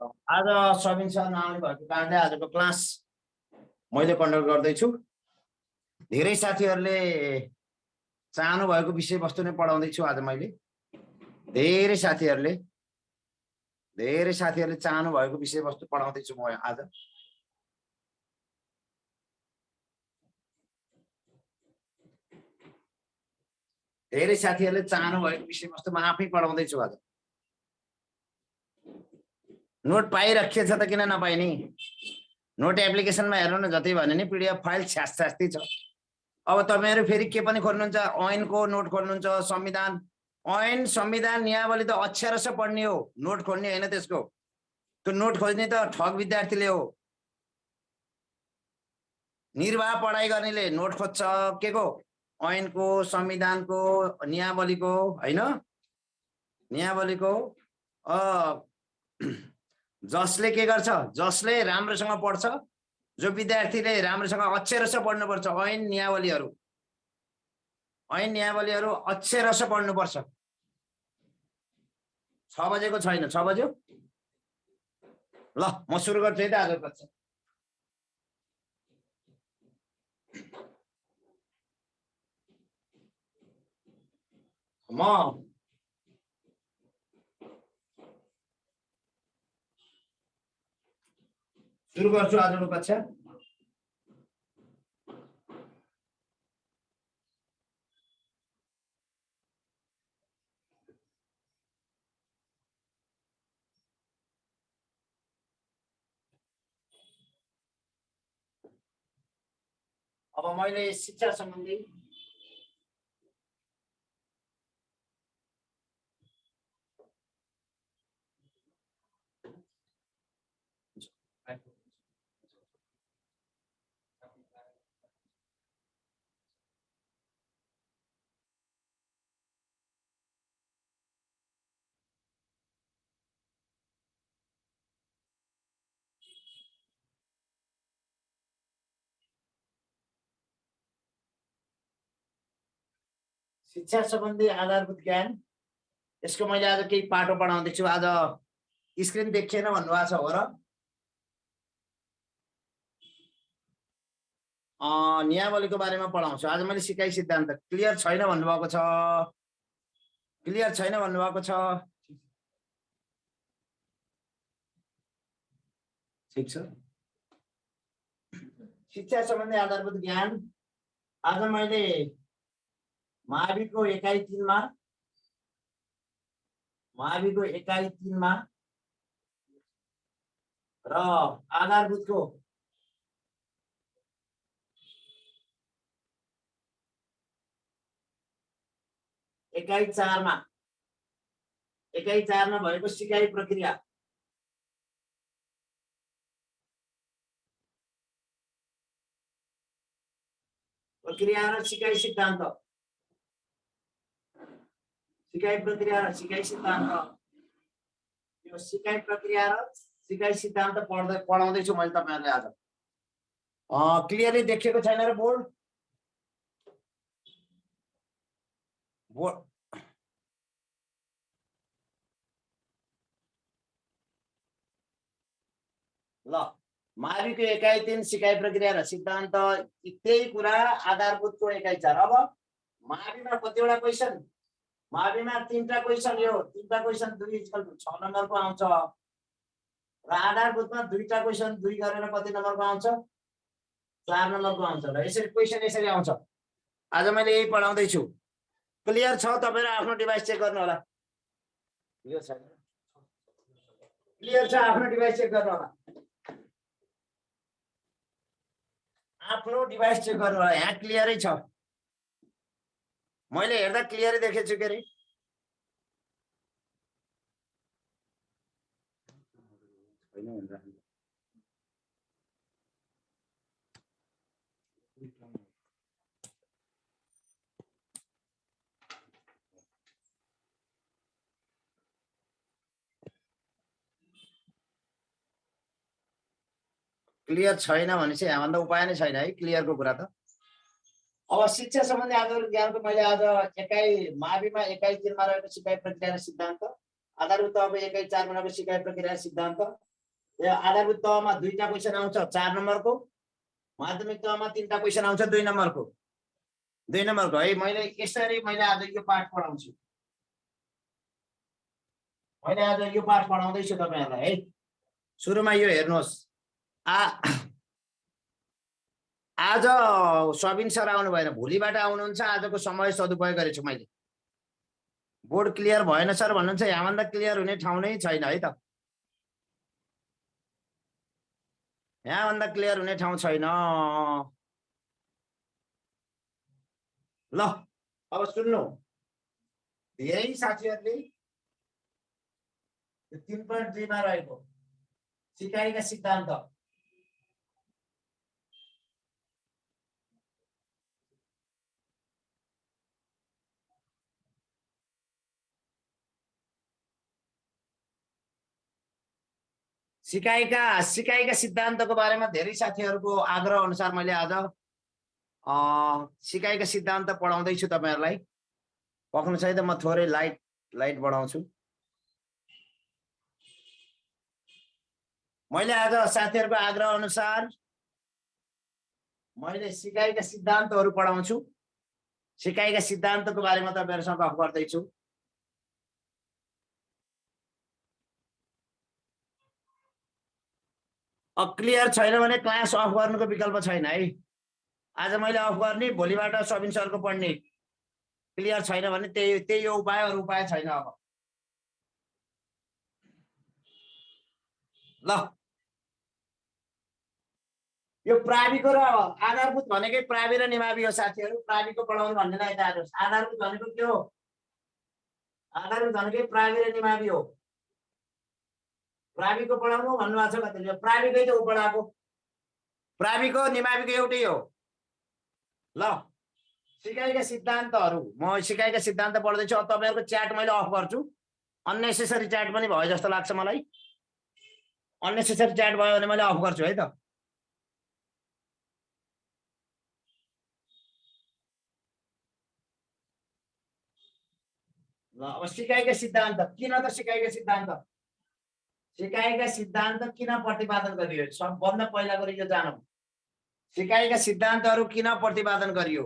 आज सबिन सर नआउनु भएको कारणले आजको क्लास मैले कन्डक्ट गर्दैछु। धेरै साथीहरूले चाहनु भएको विषयवस्तु नै पढाउँदैछु आज मैले। धेरै साथीहरूले चाहनु भएको विषयवस्तु पढाउँदैछु म आज। धेरै साथीहरूले चाहनु भएको विषयवस्तु म आफै पढाउँदैछु आज। नोट पाइराखेको छ त किन नपाइने? नोट एप्लिकेसनमा हेर्नु न, जति भने नि पीडीएफ फाइल छ्यास्ती छ। अब तपाईहरु फेरि के पनि खोल्नुहुन्छ? ऐन को नोट खोल्नुहुन्छ, संविधान ऐन संविधान नियमावली त अक्षरश पढ्ने हो, नोट खोल्ने हैन त्यसको। त्यो नोट खोज्ने त ठग विद्यार्थीले हो। निर्वाह पढाइ गर्नेले नोट खोज्छ के को? ऐनको, संविधानको, नियमावलीको हैन, नियमावलीको। जसले के गर्छ? जसले राम्रोसँग पढ्छ, जो विद्यार्थीले राम्रोसँग अक्षरश पढ्नुपर्छ। ऐन नियमावलीहरु अक्षरश पढ्नुपर्छ। 6 बजेको छैन, 6 बज्यो। ल म सुरु गर्छु है त आजको कक्षा। म सुरु गर्छु आजको कक्षा। अब मैले शिक्षा सम्बन्धी आधारभूत ज्ञान, यसको मैले आज केही पाठो पढाउँदैछु। आज स्क्रिन देखिएन भन्नुभएको छ हो र? नियमावलीको बारेमा पढाउँछु आज मैले। सिकाइ सिद्धान्त क्लियर छैन भन्नुभएको छ? क्लियर छैन भन्नुभएको छ? ठीक छ। शिक्षा सम्बन्धी आधारभूत ज्ञान आज मैले माविको एकाइ 3 मा र आधारभूतको एकाइ 4 मा भएको सिकाइ प्रक्रिया र सिकाइ सिद्धान्त, सिकाइ प्रक्रिया र सिकाइ सिद्धान्त, यो सिकाइ प्रक्रिया र सिकाइ सिद्धान्त पढाउँदैछु मैले तपाईहरुलाई आज। क्लियरली देखिएको छैन र बोर्ड? ल माविको एकाइ 3 सिकाइ प्रक्रिया र सिद्धान्त, त्यही कुरा आधारभूतको एकाइ 4। अब माविमा कतिवटा क्वेशन? माविमा 3टा क्वेशन, यो 3टा क्वेशन 2 = 6 नम्बरको आउँछ र आधारभूतमा 2टा क्वेशन 2 गरेर कति नम्बरको आउँछ? 4 नम्बरको आउँछ र यसरी क्वेशन यसरी आउँछ। आज मैले यही पढाउँदै छु। क्लियर छ? तपाईहरु आफ्नो डिभाइस चेक गर्नु होला। यो छैन, क्लियर छ? आफ्नो डिभाइस चेक गर्नु होला। आफ्नो डिभाइस चेक गर्नु होला। यहाँ क्लियरै छ, मैले हेर्दा क्लियरै देखेछु के रे। क्लियर छैन भनेपछि हामीभन्दा उपाय नै छैन है क्लियरको कुरा त। अब शिक्षा सम्बन्धी आधारभूत ज्ञानको मैले आज माविमा एकाइ 3 मा रहेको सिकाइ प्रक्रिया र सिद्धान्त, आधारभूत अब एकाइ 4 मा रहेको सिकाइ प्रक्रिया र सिद्धान्त यो आधारभूत तहमा 2टा क्वेशन आउँछ 4 नम्बरको, माध्यमिक तहमा 3टा क्वेशन आउँछ 2 नम्बरको। 2 नम्बरको है। मैले यसरी मैले आज यो पाठ पढाउँछु। मैले आज यो पाठ पढाउँदैछु तपाईहरुलाई है। सुरुमा यो हेर्नुहोस्। आज सबिन सर आउनु भएन, भोलिबाट आउनुहुन्छ। आजको समय सदुपयोग गरेछु मैले। बोर्ड क्लियर भएन सर भन्नुहुन्छ, यहाँभन्दा क्लियर हुने ठाउँ नै छैन है त। यहाँभन्दा क्लियर हुने ठाउँ छैन। ल अब सुन्नु, धेरै साथीहरूले 3.2 मा रहेको सिकाइका सिद्धान्त सिकाइका सिद्धान्तको बारेमा धेरै साथीहरूको आग्रह अनुसार मैले आज सिकाइका सिद्धान्त पढाउँदैछु तपाईहरुलाई। पक्नु छैन त म थोरै लाइट बढाउँछु। मैले आज साथीहरूको आग्रह अनुसार मैले सिकाइका सिद्धान्तहरू पढाउँछु। सिकाइका सिद्धान्तको बारेमा तपाईहरुसँग गफ गर्दैछु। क्लियर छैन भने क्लास अफ गर्नुको विकल्प छैन है। आज मैले अफ गर्ने, भोलिबाट सबिन सरको पढ्ने। क्लियर छैन भने त्यही हो उपाय, अरु उपाय छैन। अब ल यो प्राविको र आधारभूत भनेकै प्रावि र निमावि हो साथीहरु। प्राविको पढाउनु भन्नेलाई थाहा छ। आधारभूत भनेको के हो? आधारभूत भनेकै प्रावि र निमावि हो। प्राविको पढाउनु भन्नुभएको छ कतिले? प्राविकै त पढाएको। प्राविको निमाविको एउटै हो। ल सिकाइका सिद्धान्तहरू, म सिकाइका सिद्धान्त पढ्दैछु। अब तपाईहरुको च्याट मैले अफ गर्छु। अननेसेसरी च्याट पनि भयो जस्तो लाग्छ मलाई। अननेसेसरी च्याट भयो भने मैले अफ गर्छु है त। ल अब सिकाइका सिद्धान्त किन त सिकाइका सिद्धान्त? सिकाइका सिद्धान्त किन प्रतिपादन गरियो? सबभन्दा पहिला गरी यो जानौं। सिकाइका सिद्धान्तहरू किन प्रतिपादन गरियो?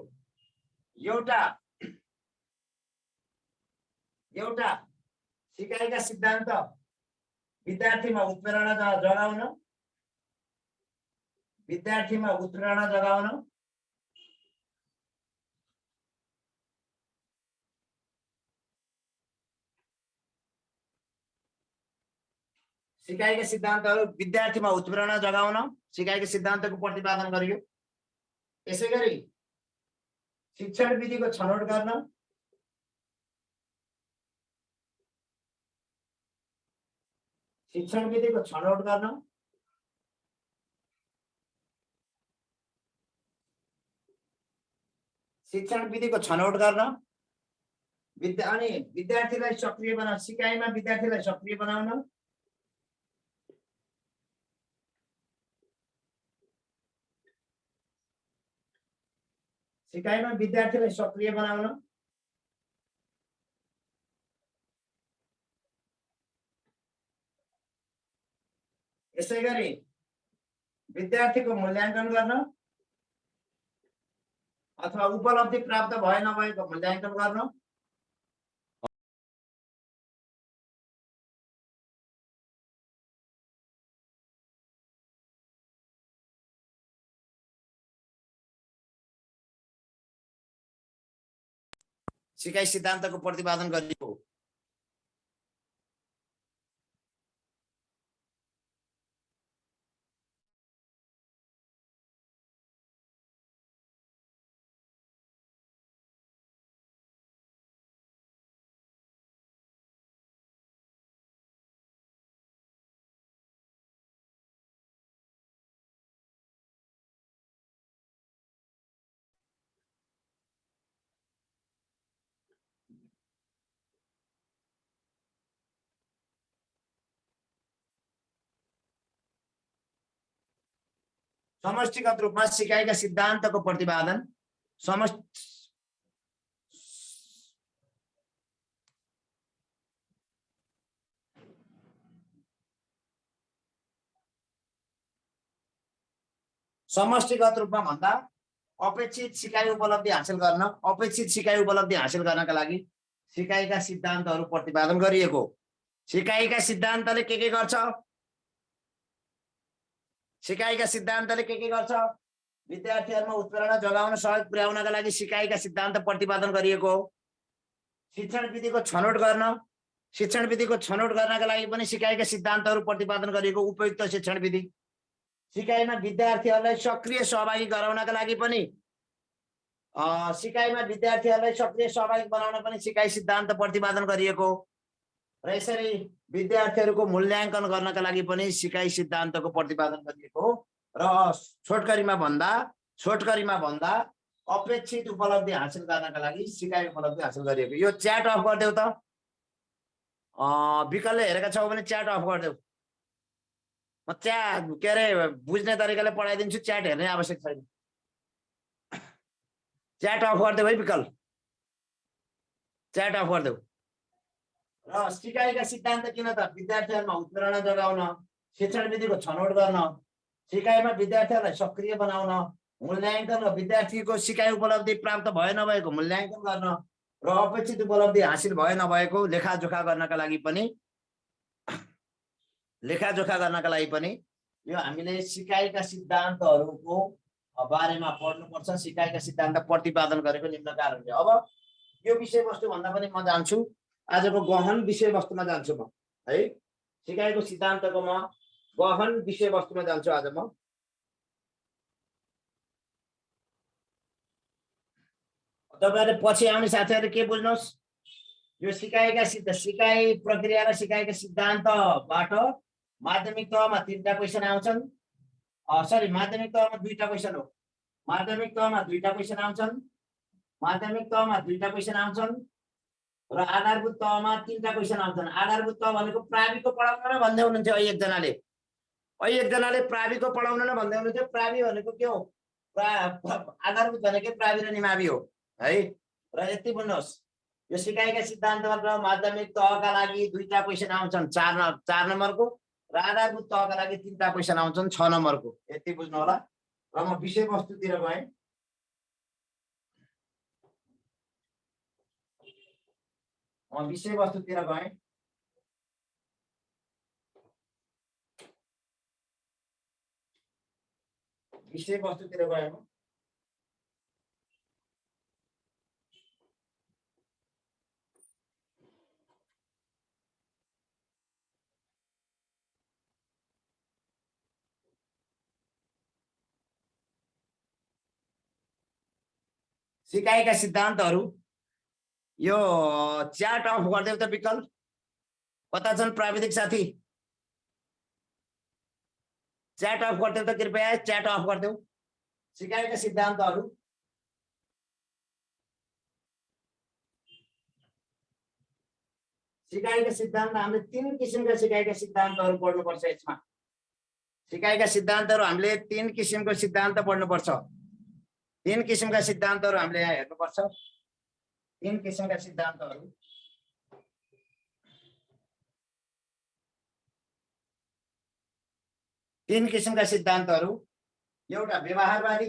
एउटा सिकाइका सिद्धान्त विद्यार्थीमा उत्प्रेरणा जगाउन, सिकाइका सिद्धान्तहरू विद्यार्थीमा उत्प्रेरणा जगाउन सिकाइका सिद्धान्तको प्रतिपादन गरियो। यसैगरी शिक्षण विधिको छनौट गर्न, शिक्षण विधिको छनौट गर्न, अनि विद्यार्थीलाई सक्रिय बनाउन, सिकाइमा विद्यार्थीलाई सक्रिय बनाउन, यसैगरी विद्यार्थीको मूल्याङ्कन गर्न अथवा उपलब्धि प्राप्त भए नभएको मूल्याङ्कन गर्न, सिकाइ सिद्धान्तको प्रतिपादन गरियो। समष्टिगत रूपमा सिकाइका सिद्धान्तको प्रतिपादन समष्टिगत रूपमा भन्दा अपेक्षित सिकाइ उपलब्धि हासिल गर्न, अपेक्षित सिकाइ उपलब्धि हासिल गर्नका लागि सिकाइका सिद्धान्तहरू प्रतिपादन गरिएको। सिकाइका सिद्धान्तले के गर्छ? सिकाइका सिद्धान्तले के गर्छ? विद्यार्थीहरुमा उत्प्रेरणा जगाउन सहयोग पुर्याउनका लागि सिकाइका सिद्धान्त प्रतिपादन गरिएको हो। शिक्षण विधिको छनौट गर्न, शिक्षण विधिको छनौट गर्नका लागि पनि सिकाइका सिद्धान्तहरू प्रतिपादन गरिएको उपयुक्त शिक्षण विधि। सिकाइमा विद्यार्थीहरुलाई सक्रिय सहभागी गराउनका लागि पनि सिकाइमा विद्यार्थीहरुलाई सक्रिय सहभागी बनाउन पनि सिकाइ सिद्धान्त प्रतिपादन गरिएको हो। र यसरी विद्यार्थीहरुको मूल्याङ्कन गर्नका लागि पनि सिकाइ सिद्धान्तको प्रतिपादन गरिएको हो। र छोटकरीमा भन्दा अपेक्षित उपलब्धि हासिल गर्नका लागि सिकाइ उपलब्धि हासिल गरिएको। यो च्याट अफ गरिदेऊ त। विकलले हेरेका छौ भने च्याट अफ गरिदेऊ। म च्याट के अरे बुझ्ने तरिकाले पढाइदिन्छु, च्याट हेर्ने आवश्यक छैन। च्याट अफ गरिदेऊ है विकल, च्याट अफ गरिदेऊ। र सिकाइका सिद्धान्त किन त? विद्यार्थीहरुमा उत्प्रेरणा जगाउन, शिक्षण विधिको छनौट गर्न, सिकाइमा विद्यार्थीहरुलाई सक्रिय बनाउन, मूल्याङ्कन र विद्यार्थीको सिकाइ उपलब्धि प्राप्त भयो नभएको मूल्याङ्कन गर्न र अपेक्षित उपलब्धि हासिल भयो नभएको लेखाजोखा गर्नका लागि पनि यो हामीले सिकाइका सिद्धान्तहरूको बारेमा पढ्नुपर्छ। सिकाइका सिद्धान्त प्रतिपादन गरेको निम्न कारणले। अब यो विषयवस्तु भन्दा पनि म जान्छु आजको गहन विषयवस्तुमा जान्छु म है। सिकाइको सिद्धान्तको म गहन विषयवस्तुमा जान्छु आज म। तपाईहरुले पछि आउने साथीहरु के बुझ्नुहोस्, यो सिकाइ प्रक्रिया र सिकाइका सिद्धान्तबाट माध्यमिक तहमा 3टा क्वेशन आउँछन्। सरी, माध्यमिक तहमा 2टा क्वेशन हो। माध्यमिक तहमा 2टा क्वेशन आउँछन् र आधारभूत तहमा 3टा क्वेशन आउँछन्। आधारभूत तह भनेको प्राविको पढाउन न भन्दै हुनुहुन्थ्यो एकजनाले प्राविको पढाउन न भन्दै हुनुहुन्थ्यो। प्रावि भनेको के हो? आधारभूत भनेको प्रावि र निमावि हो है। र यति बुझ्नुहोस्, यो सिकाइका सिद्धान्तबाट माध्यमिक तहका लागि 2टा क्वेशन आउँछन् 4 नम्बरको र आधारभूत तहका लागि 3टा क्वेशन आउँछन् 6 नम्बरको। यति बुझ्नु होला। र म विषयवस्तुतिर गएँ। विषयवस्तुतिर गएँ म। सिकाइका सिद्धान्तहरू यो च्याट अफ गरिदेऊ त विकल। कता छन् प्राविधिक साथी? च्याट अफ गरिदेऊ त कृपया, च्याट अफ गरिदेऊ। सिकाइका सिद्धान्तहरू हामीले 3 किसिमका सिकाइका सिद्धान्तहरू पढ्नुपर्छ यसमा। सिकाइका सिद्धान्तहरू हामीले 3 किसिमको सिद्धान्त पढ्नुपर्छ। 3 किसिमका सिद्धान्तहरू हामीले यहाँ हेर्नुपर्छ। 3 किसिमका सिद्धान्तहरू। एउटा व्यवहारवादी,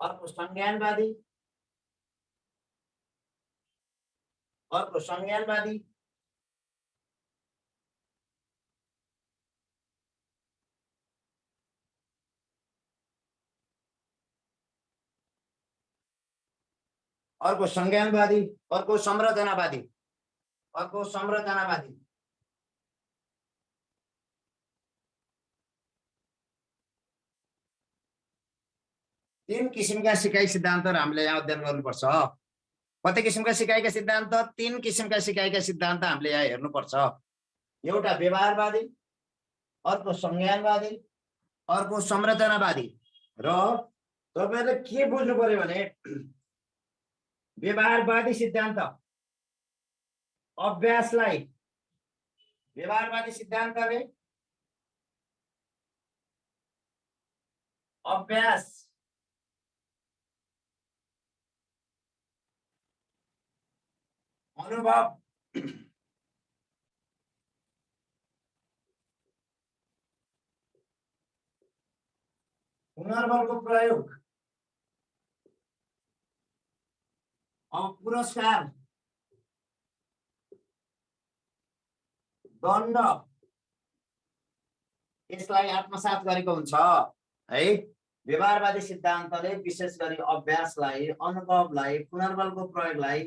अर्को संज्ञानवादी, अर्को संज्ञानवादी, अर्को संरचनावादी। 3 किसिमका सिकाइ सिद्धान्तहरू हामीले यहाँ अध्ययन गर्नुपर्छ। कति किसिमका सिकाइका सिद्धान्त? 3 किसिमका सिकाइका सिद्धान्त हामीले यहाँ हेर्नुपर्छ। एउटा व्यवहारवादी, अर्को संज्ञानवादी, अर्को संरचनावादी। र तपाईहरुले के बुझ्नु पर्यो भने व्यवहारवादी सिद्धान्त सिद्धान्तले अनुभव पुनर्बलको प्रयोग पुरस्कार दण्ड यसलाई आत्मसात गरेको हुन्छ है। व्यवहारवादी सिद्धान्तले विशेष गरी अभ्यासलाई, अनुभवलाई, पुनर्बलको प्रयोगलाई,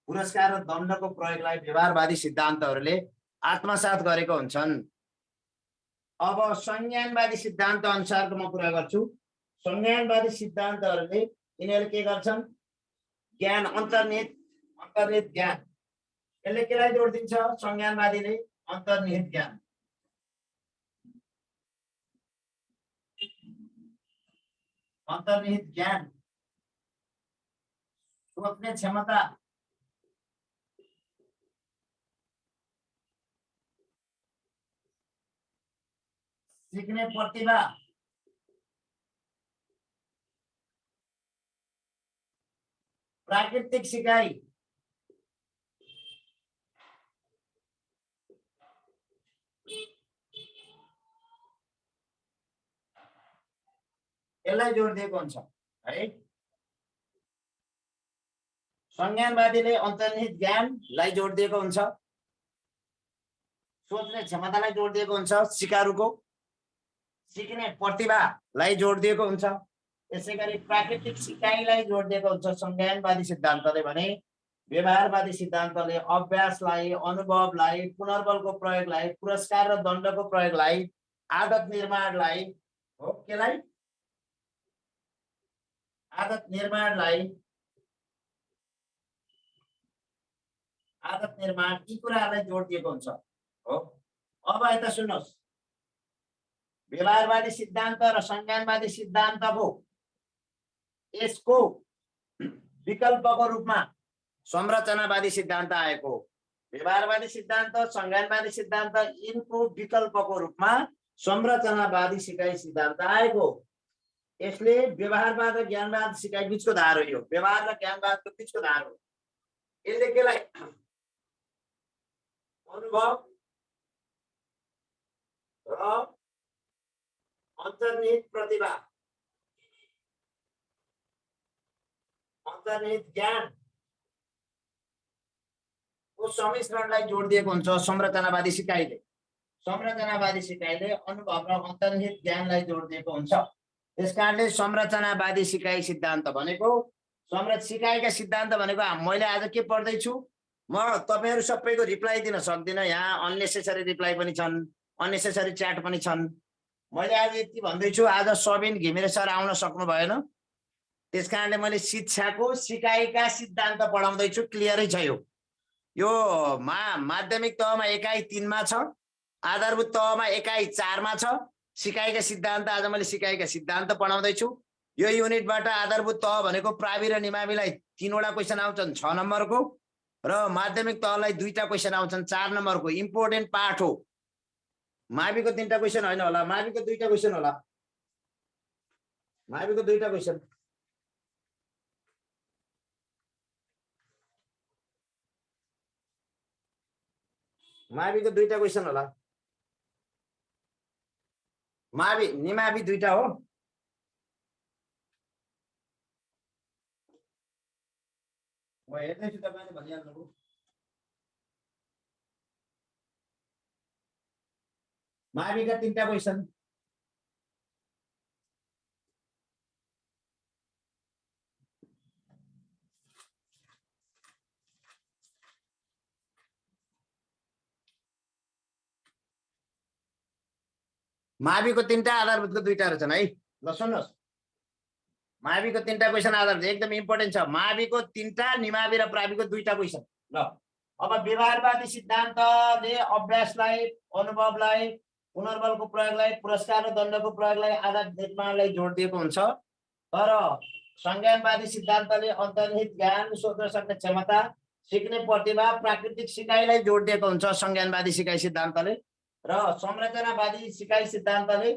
पुरस्कार र दण्डको प्रयोगलाई व्यवहारवादी सिद्धान्तहरूले आत्मसात गरेको हुन्छन्। अब संज्ञानवादी सिद्धान्त अनुसारको म कुरा गर्छु। संज्ञानवादी सिद्धान्तहरूले यिनीहरूले के गर्छन्? ज्ञान अन्तर्निहित ज्ञान, यसले केलाई जोड दिन्छ? संज्ञानवादीले अन्तर्निहित ज्ञान, अन्तर्निहित ज्ञान, सोच्ने क्षमता, सिक्ने प्रतिभा, प्राकृतिक सिकाइ, यसलाई जोड दिएको हुन्छ है। संज्ञानवादीले अन्तर्निहित ज्ञानलाई जोड दिएको हुन्छ, सोच्ने क्षमतालाई जोड दिएको हुन्छ, सिकारुको सिक्ने प्रतिभालाई जोड दिएको हुन्छ, यसै गरी प्राकृतिक सिकाइलाई जोड दिएको हुन्छ संज्ञानवादी सिद्धान्तले भने। व्यवहारवादी सिद्धान्तले अभ्यासलाई, अनुभवलाई, पुनर्बलको प्रयोगलाई, पुरस्कार र दण्डको प्रयोगलाई, आदत निर्माणलाई, हो केलाई आदत निर्माण यी कुराहरूलाई जोड दिएको हुन्छ हो। अब यता सुन्नुहोस्, व्यवहारवादी सिद्धान्त र संज्ञानवादी सिद्धान्तको यसको विकल्पको रूपमा संरचनावादी सिद्धान्त आएको। व्यवहारवादी सिद्धान्त, संज्ञानवादी सिद्धान्त यिनको विकल्पको रूपमा संरचनावादी सिकाइ सिद्धान्त आएको। यसले व्यवहारवाद र ज्ञानवाद सिकाइ बीचको धार हो। यो व्यवहार र ज्ञानवादको बीचको धार हो। यसले केलाई अनुभव र अन्तर्निहित प्रतिभा, अन्तर्निहित ज्ञानको सम्मिश्रणलाई जोड दिएको हुन्छ संरचनावादी सिकाइले। संरचनावादी सिकाइले अनुभव र अन्तर्निहित ज्ञानलाई जोड दिएको हुन्छ। त्यसकारणले संरचनावादी सिकाइ सिद्धान्त भनेको, सिकाइका सिद्धान्त भनेको मैले आज के पढ्दैछु म तपाईहरु सबैको रिप्लाई दिन सक्दिनँ। यहाँ अननेसेसरी रिप्लाई पनि छन्, अननेसेसरी च्याट पनि छन्। मैले आज यति भन्दैछु, आज सबिन घिमिरे सर आउन सक्नु भएन, त्यसकारणले मैले शिक्षाको सिकाइका सिद्धान्त पढाउँदैछु। क्लियरै छ। यो माध्यमिक तहमा एकाइ 3 मा छ, आधारभूत तहमा एकाइ 4 मा छ। सिकाइका सिद्धान्त आज मैले सिकाइका सिद्धान्त पढाउँदैछु। यो युनिटबाट आधारभूत तह भनेको प्रावि र निमाविलाई 3 वटा क्वेशन आउँछन् 6 नम्बरको, र माध्यमिक तहलाई 2टा क्वेशन आउँछन् 4 नम्बरको। इम्पोर्टेन्ट पार्ट हो। माविको 3टा क्वेशन हैन होला, माविको 2टा क्वेशन होला, माविको 2टा क्वेशन। माविको 2टा क्वेशन होला, मावि निमावि 2टा हो। म हेर्दैछु तपाईले भनिहाल्नु। माविका 3टा क्वेशन। माविको 3टा आधारभूतको 2टा रहेछन् है। ल सुन्नुहोस्, माविको 3टा क्वेशन आधार एकदम इम्पोर्टेन्ट छ। माविको 3टा, निमावि र प्राविको 2टा क्वेशन। ल अब व्यवहारवादी सिद्धान्तले अभ्यासलाई, अनुभवलाई, पुनर्बलको प्रयोगलाई, पुरस्कार र दण्डको प्रयोगलाई, आदत निर्माणलाई जोड दिएको हुन्छ। तर संज्ञानवादी सिद्धान्तले अन्तर्निहित ज्ञान, सोच्न सक्ने क्षमता, सिक्ने प्रतिभा, प्राकृतिक सिकाइलाई जोड दिएको हुन्छ संज्ञानवादी सिकाइ सिद्धान्तले। र संरचनावादी सिकाइ सिद्धान्तले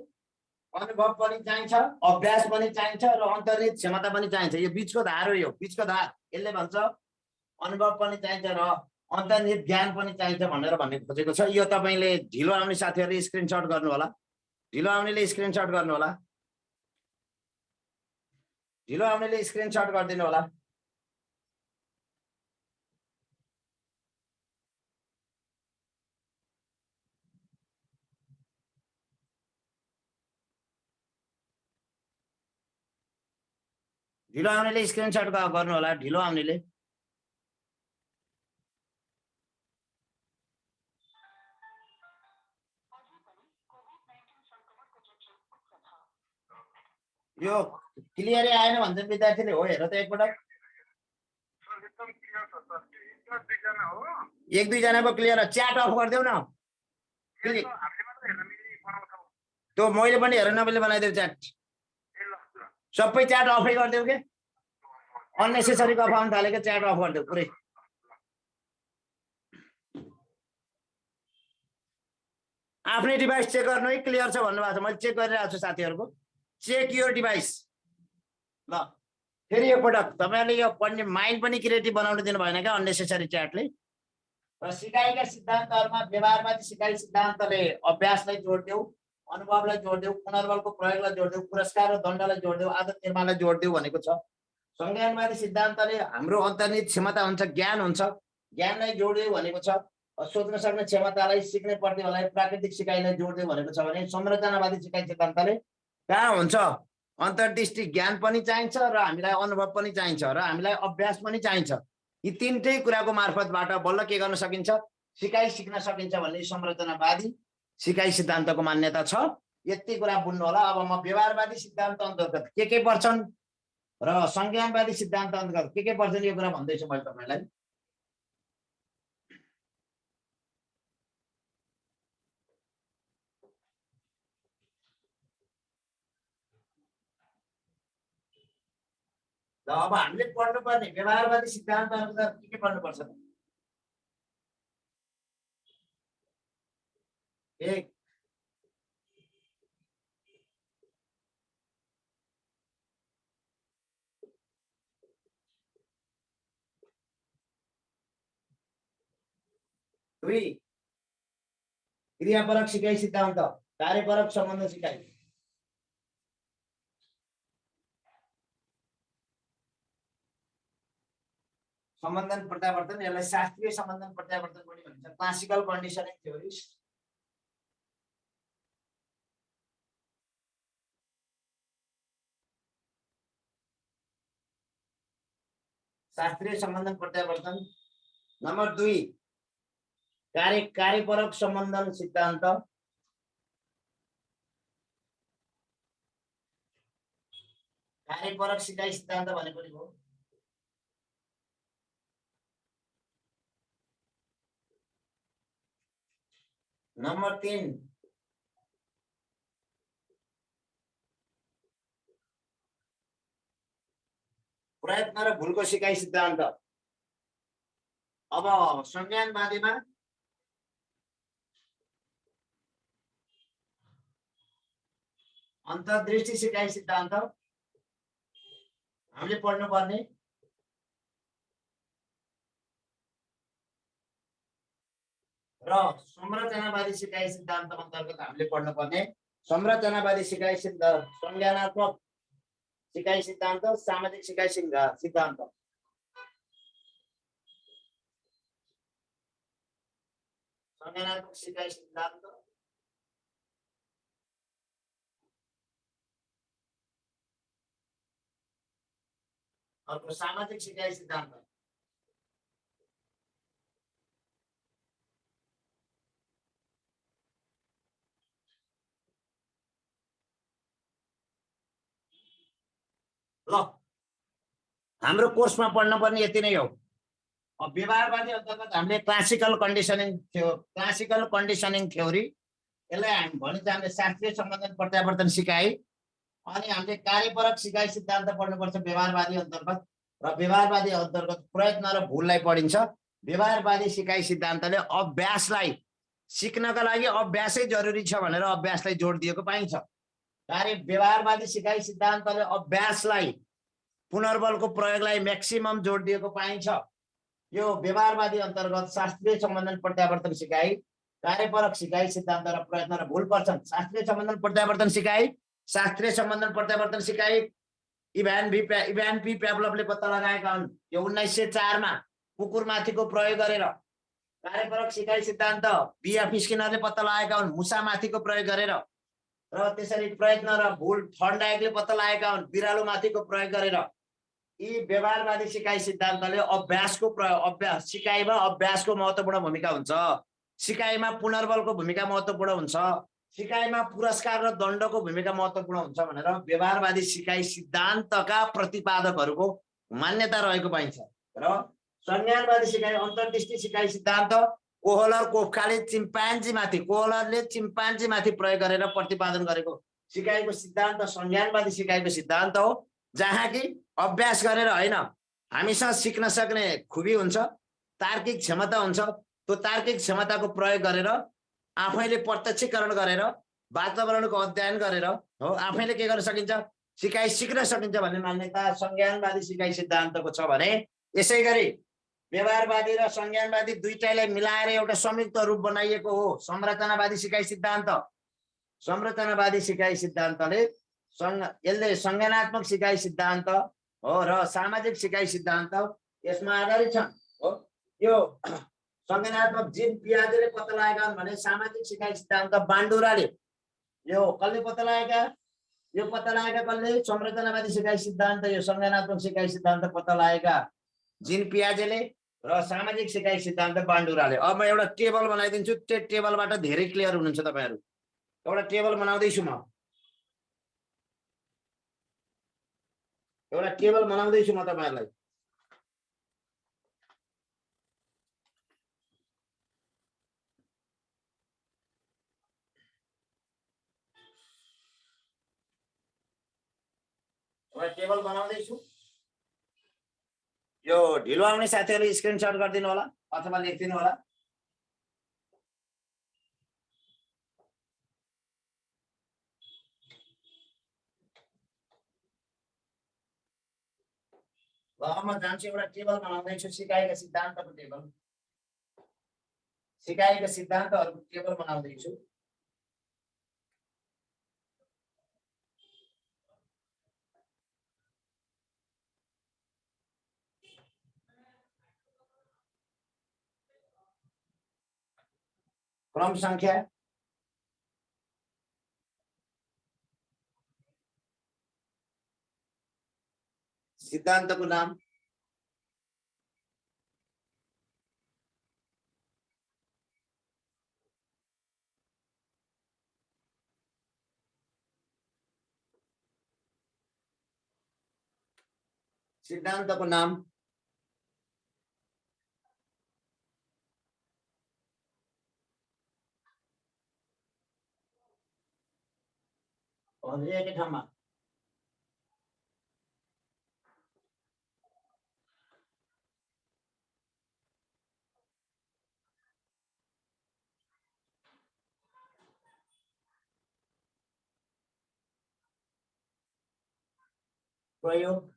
अनुभव पनि चाहिन्छ, अभ्यास पनि चाहिन्छ र अन्तर्निहित क्षमता पनि चाहिन्छ। यो बीचको धार हो। यो बीचको धार, यसले भन्छ अनुभव पनि चाहिन्छ र अन्तर्निहित ज्ञान पनि चाहिन्छ भनेर भन्ने खोजेको छ। यो तपाईले ढिलो आउने साथीहरुले स्क्रिनशट गर्नु होला। ढिलो आउनेले स्क्रिनशट गर्नु होला। ढिलो आउनेले स्क्रिनशट गरिदिनु होला। ढिलो आउनेले स्क्रिनशट गर्नु होला। ढिलो आउनेले यो क्लियरै आएन भन्छ विद्यार्थीले। हो हेर त एकपटक। एक दुई जनाको क्लियर। च्याट अफ गरिदेऊ न। त्यो मैले पनि हेर नबेले बनाइदेऊ च्याट। सबै च्याट अफै गरिदेऊ के। अननेसेसरी गफ आउन थालेको च्याट अफ गरिदेऊ पुरै। आफ्नै डिभाइस चेक गर्नु है क्लियर छ भन्नुभएको छ। मैले चेक गरिरहेको छु साथीहरुको। Check your device. ल फेरि एकपटक तपाईहरुले यो पढ्ने माइन्ड पनि क्रिएटिभ बनाउन दिनु भएन क्या अननेसेसरी च्याटले। र सिकाइका सिद्धान्तहरुमा व्यवहारवादी सिकाइ सिद्धान्तले अभ्यासलाई जोड्देऊ, अनुभवलाई जोड्देऊ, पुनर्बलको प्रयोगलाई जोड्देऊ, पुरस्कार र दण्डलाई जोड्देऊ, आदत निर्माणलाई जोड्देऊ भनेको छ। संज्ञानवादी सिद्धान्तले हाम्रो अन्तर्निहित क्षमता हुन्छ, ज्ञान हुन्छ, ज्ञानलाई जोड्देऊ भनेको छ। सोच्न सक्ने क्षमतालाई, सिक्ने प्रतिभालाई, प्राकृतिक सिकाइलाई जोड्देऊ भनेको छ भने संरचनावादी सिकाइ सिद्धान्तले कहाँ हुन्छ अन्तर्दृष्टि ज्ञान पनि चाहिन्छ र हामीलाई अनुभव पनि चाहिन्छ र हामीलाई अभ्यास पनि चाहिन्छ। यी तीनटै कुराको मार्फतबाट बल्ल के गर्न सकिन्छ सिकाइ सिक्न सकिन्छ भन्ने संरचनावादी सिकाइ सिद्धान्तको मान्यता छ। यति कुरा बुझ्नु होला। अब म व्यवहारवादी सिद्धान्त अन्तर्गत के पर्छन् र संज्ञानवादी सिद्धान्त अन्तर्गत के पर्छन् यो कुरा भन्दैछु मैले तपाईलाई। अब हामीले पढ्नुपर्ने व्यवहारवादी सिद्धान्त अन्तर्गत के पढ्नुपर्छ। एक दुई क्रियापरक सिकाइ सिद्धान्त, कार्यपरक सम्बन्ध सिकाइ। सम्बन्धन प्रत्यावर्तन, यसलाई शास्त्रीय सम्बन्धन प्रत्यावर्तन पनि भनिन्छ, क्लासिकल कन्डिसनिङ थ्योरी। शास्त्रीय सम्बन्धन प्रत्यावर्तन। नम्बर 2 कार्यपरक सम्बन्धन सिद्धान्त। कार्यपरक सिकाइ सिद्धान्त भनेको नि हो। नम्बर 3 प्रयत्न र भुलको सिकाइ सिद्धान्त। अब संज्ञानवादीमा अन्तर्दृष्टि सिकाइ सिद्धान्त हामीले पढ्नुपर्ने। र संरचनावादी सिकाइ सिद्धान्त अन्तर्गत हामीले पढ्नुपर्ने संरचनावादी सिकाइ सिद्धान्त, संज्ञानात्मक सिकाइ सिद्धान्त, सामाजिक सिकाइ सिद्धान्त। संज्ञानात्मक सिकाइ सिद्धान्त, अर्को सामाजिक सिकाइ सिद्धान्त। ल हाम्रो कोर्समा पढ्नुपर्ने यति नै हो। अब व्यवहारवादी अन्तर्गत हामीले क्लासिकल कन्डिसनिङ थ्योरी, यसलाई हामी भनिन्छ हामीले शास्त्रीय सम्बन्धन प्रत्यावर्तन सिकाइ, अनि हामीले कार्यपरक सिकाइ सिद्धान्त पढ्नुपर्छ व्यवहारवादी अन्तर्गत। र व्यवहारवादी अन्तर्गत प्रयत्न र भुललाई पढिन्छ। व्यवहारवादी सिकाइ सिद्धान्तले अभ्यासलाई सिक्नका लागि अभ्यासै जरुरी छ भनेर अभ्यासलाई जोड दिएको पाइन्छ। व्यवहारवादी सिकाइ सिद्धान्तले अभ्यासलाई, पुनर्बलको प्रयोगलाई म्याक्सिमम जोड दिएको पाइन्छ। यो व्यवहारवादी अन्तर्गत शास्त्रीय सम्बन्धन प्रत्यावर्तन सिकाइ, कार्यपरक सिकाइ, सिद्धान्त र प्रयत्न र भूल पर्छन्। शास्त्रीय सम्बन्धन प्रत्यावर्तन सिकाइ, शास्त्रीय सम्बन्धन प्रत्यावर्तन सिकाइ इभान पी प्याभलोभले पत्ता लगाएका हुन्। यो 1904 मा कुकुरमाथिको प्रयोग गरेर। कार्यपरक सिकाइ सिद्धान्त बीएफ स्किनरले पत्ता लगाएका हुन् मुसामाथिको प्रयोग गरेर। र त्यसरी प्रयत्न र भूल थर्नडाइकले पत्ता लगाएका हुन् बिरालोमाथिको प्रयोग गरेर। यी व्यवहारवादी सिकाइ सिद्धान्तले अभ्यास सिकाइमा अभ्यासको महत्त्वपूर्ण भूमिका हुन्छ, सिकाइमा पुनर्बलको भूमिका महत्त्वपूर्ण हुन्छ, सिकाइमा पुरस्कार र दण्डको भूमिका महत्त्वपूर्ण हुन्छ भनेर व्यवहारवादी सिकाइ सिद्धान्तका प्रतिपादकहरूको मान्यता रहेको पाइन्छ। र संज्ञानवादी सिकाइ अन्तर्दृष्टि सिकाइ सिद्धान्त कोहलरले चिम्पान्जीमाथि प्रयोग गरेर प्रतिपादन गरेको सिकाइको सिद्धान्त संज्ञानवादी सिकाइको सिद्धान्त हो, जहाँ कि अभ्यास गरेर होइन, हामीसँग सिक्न सक्ने खुबी हुन्छ, तार्किक क्षमता हुन्छ। त्यो तार्किक क्षमताको प्रयोग गरेर आफैले प्रत्यक्षीकरण गरेर वातावरणको अध्ययन गरेर हो आफैले के गर्न सकिन्छ, सिकाइ सिक्न सकिन्छ भन्ने मान्यता संज्ञानवादी सिकाइ सिद्धान्तको छ भने, यसै गरी व्यवहारवादी र संज्ञानवादी दुईटैलाई मिलाएर एउटा संयुक्त रूप बनाइएको हो संरचनावादी सिकाइ सिद्धान्त। संरचनावादी सिकाइ सिद्धान्तले यसले संज्ञानात्मक सिकाइ सिद्धान्त हो र सामाजिक सिकाइ सिद्धान्त यसमा आधारित छन् हो। यो संज्ञानात्मक जिन पियाजेले पत्ता लगाएका हुन् भने सामाजिक सिकाइ सिद्धान्त बान्डुराले, यो कसले पत्ता लगाएका, यो पत्ता लगाएका कसले, संरचनावादी सिकाइ सिद्धान्त यो संज्ञानात्मक सिकाइ सिद्धान्त पत्ता लगाएका जिन पियाजेले र सामाजिक सिकाइ सिद्धान्त बान्डुराले। अब म एउटा टेबल बनाइदिन्छु, त्यो टेबलबाट धेरै क्लियर हुनुहुन्छ तपाईहरु। एउटा टेबल बनाउँदैछु म, एउटा टेबल बनाउँदैछु म तपाईहरुलाई। एउटा टेबल बनाउँदैछु, यो ढिलो आउने साथीहरुले स्क्रिनशट गरिदिनु होला अथवा लेखिदिनु होला। ल अब म जान्छु, एउटा टेबल बनाउँदैछु, सिकाइका सिद्धान्तको टेबल, सिकाइका सिद्धान्तहरुको टेबल बनाउँदैछु। क्रम संख्या सिद्धान्तको नाम सिद्धान्तको नाम एकै ठाउँमा प्रयोग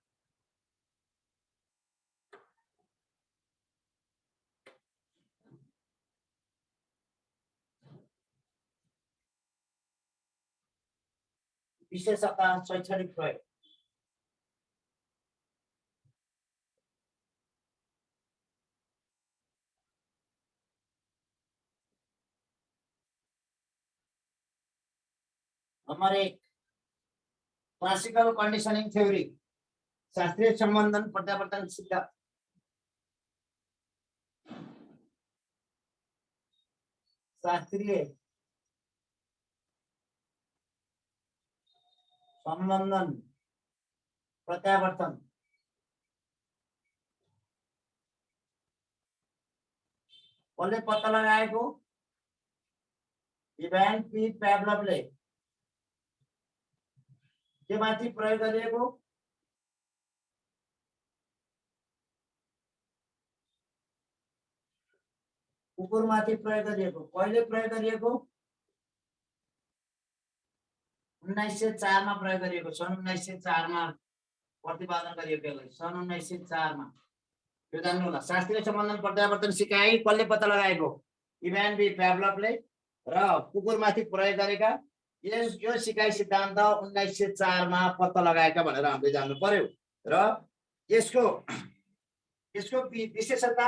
विशेषता शैक्षणिक प्रयोग। नंबर 1 क्लासिकल कंडीशनिंग थ्योरी, शास्त्रीय संबंधन प्रत्यावर्तन सिद्धांत। शास्त्रीय संबंधन प्रत्यावर्तन कसले पत्ता लगाएको, इभान पी प्याभलोभले के माथि प्रयोग गरिएको, कुकुरमाथि प्रयोग गरिएको। कहिले प्रयोग गरिएको, 1904 मा प्रयोग गरिएको, सन् 1904 मा प्रतिपादन गरिएको यसलाई, सन् 1904 मा। यो जान्नु होला। शास्त्रीय सम्बन्धन प्रत्यावर्तन सिकाइ कसले पत्ता लगाएको? इभान बी प्याभलोभले र कुकुरमाथि प्रयोग गरेका यो सिकाइ सिद्धान्त 1904 मा पत्ता लगाएका भनेर हामीले जान्नु पर्यो। र यसको विशेषता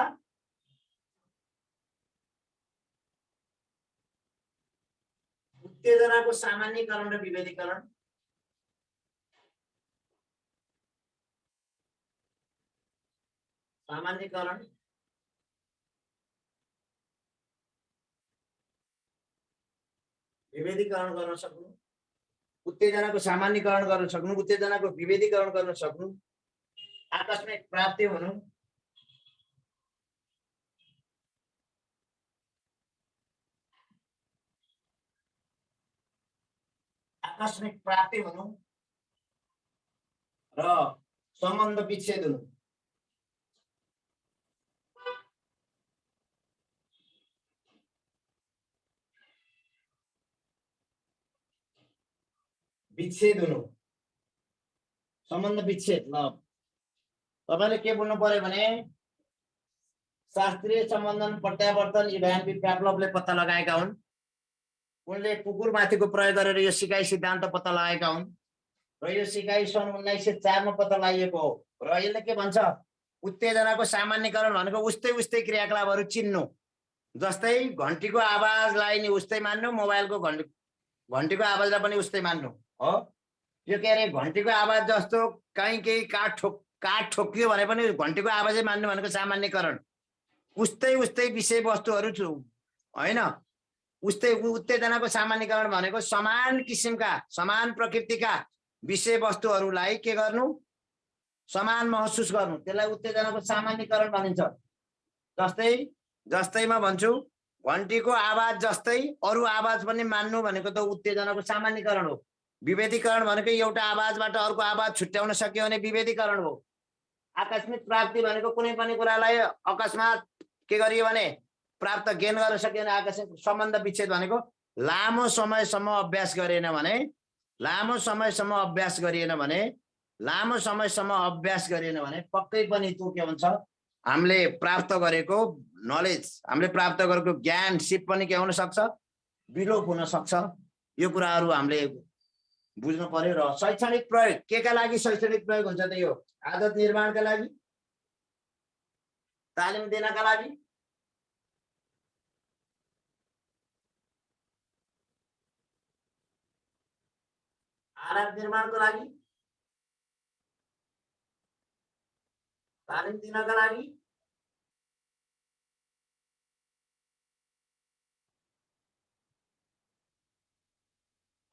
उत्तेजनाको सामान्यीकरण र विभेदीकरण। सामान्यीकरण विभेदीकरण गर्न सक्नु, उत्तेजनाको सामान्यीकरण गर्न सक्नु, उत्तेजनाको विभेदीकरण गर्न सक्नु, आकस्मिक प्राप्ति हुनु, आकस्मिक प्राप्ति हुनु र सम्बन्ध विच्छेद हुनु। विच्छेद हुनु, सम्बन्ध विच्छेद। ल तपाईले के बोल्नु पर्यो भने शास्त्रीय सम्बन्धन प्रत्यावर्तन इभान बी प्याभलोभले पत्ता लगाएका हुन्। उनले कुकुरमाथिको प्रयोग गरेर यो सिकाइ सिद्धान्त पत्ता लगाएका हुन् र यो सिकाइ सन् 1904 मा पत्ता लगाइएको हो। र यसले के भन्छ? उत्तेजनाको सामान्यीकरण भनेको उस्तै क्रियाकलापहरू चिन्नु। जस्तै घन्टीको आवाजलाई नि उस्तै मान्नु, मोबाइलको घन्टीको आवाजलाई पनि उस्तै मान्नु हो। यो के अरे घन्टीको आवाज जस्तो कहीँ केही काठ ठोकियो भने पनि घन्टीको आवाजै मान्नु भनेको सामान्यीकरण। उस्तै विषयवस्तुहरू छु हैन। उत्तेजनाको सामान्यीकरण भनेको समान किसिमका समान प्रकृतिका विषयवस्तुहरूलाई के गर्नु? समान महसुस गर्नु। त्यसलाई उत्तेजनाको सामान्यीकरण भनिन्छ। जस्तै म भन्छु घन्टीको आवाज जस्तै अरू आवाज पनि मान्नु भनेको त उत्तेजनाको सामान्यीकरण हो। विभेदीकरण भनेको एउटा आवाजबाट अर्को आवाज छुट्याउन सक्यो भने विभेदीकरण हो। आकस्मिक प्राप्ति भनेको कुनै पनि कुरालाई अकस्मात के गरियो भने प्राप्त ज्ञान गर्न सक्यो भने आकस्मिक। सम्बन्ध विच्छेद भनेको लामो समयसम्म अभ्यास गरिएन भने पक्कै पनि त्यो के भन्छ? हामीले प्राप्त गरेको नलेज, हामीले प्राप्त गरेको ज्ञान सिप पनि के हुन सक्छ? विलोप हुन सक्छ। यो कुराहरू हामीले बुझ्नु पर्यो। र शैक्षणिक प्रयोग के लागि शैक्षणिक प्रयोग हुन्छ त? यो आदत निर्माणका लागि, तालिम दिनका लागि, आदत निर्माणको लागि, तालिम दिनका लागि,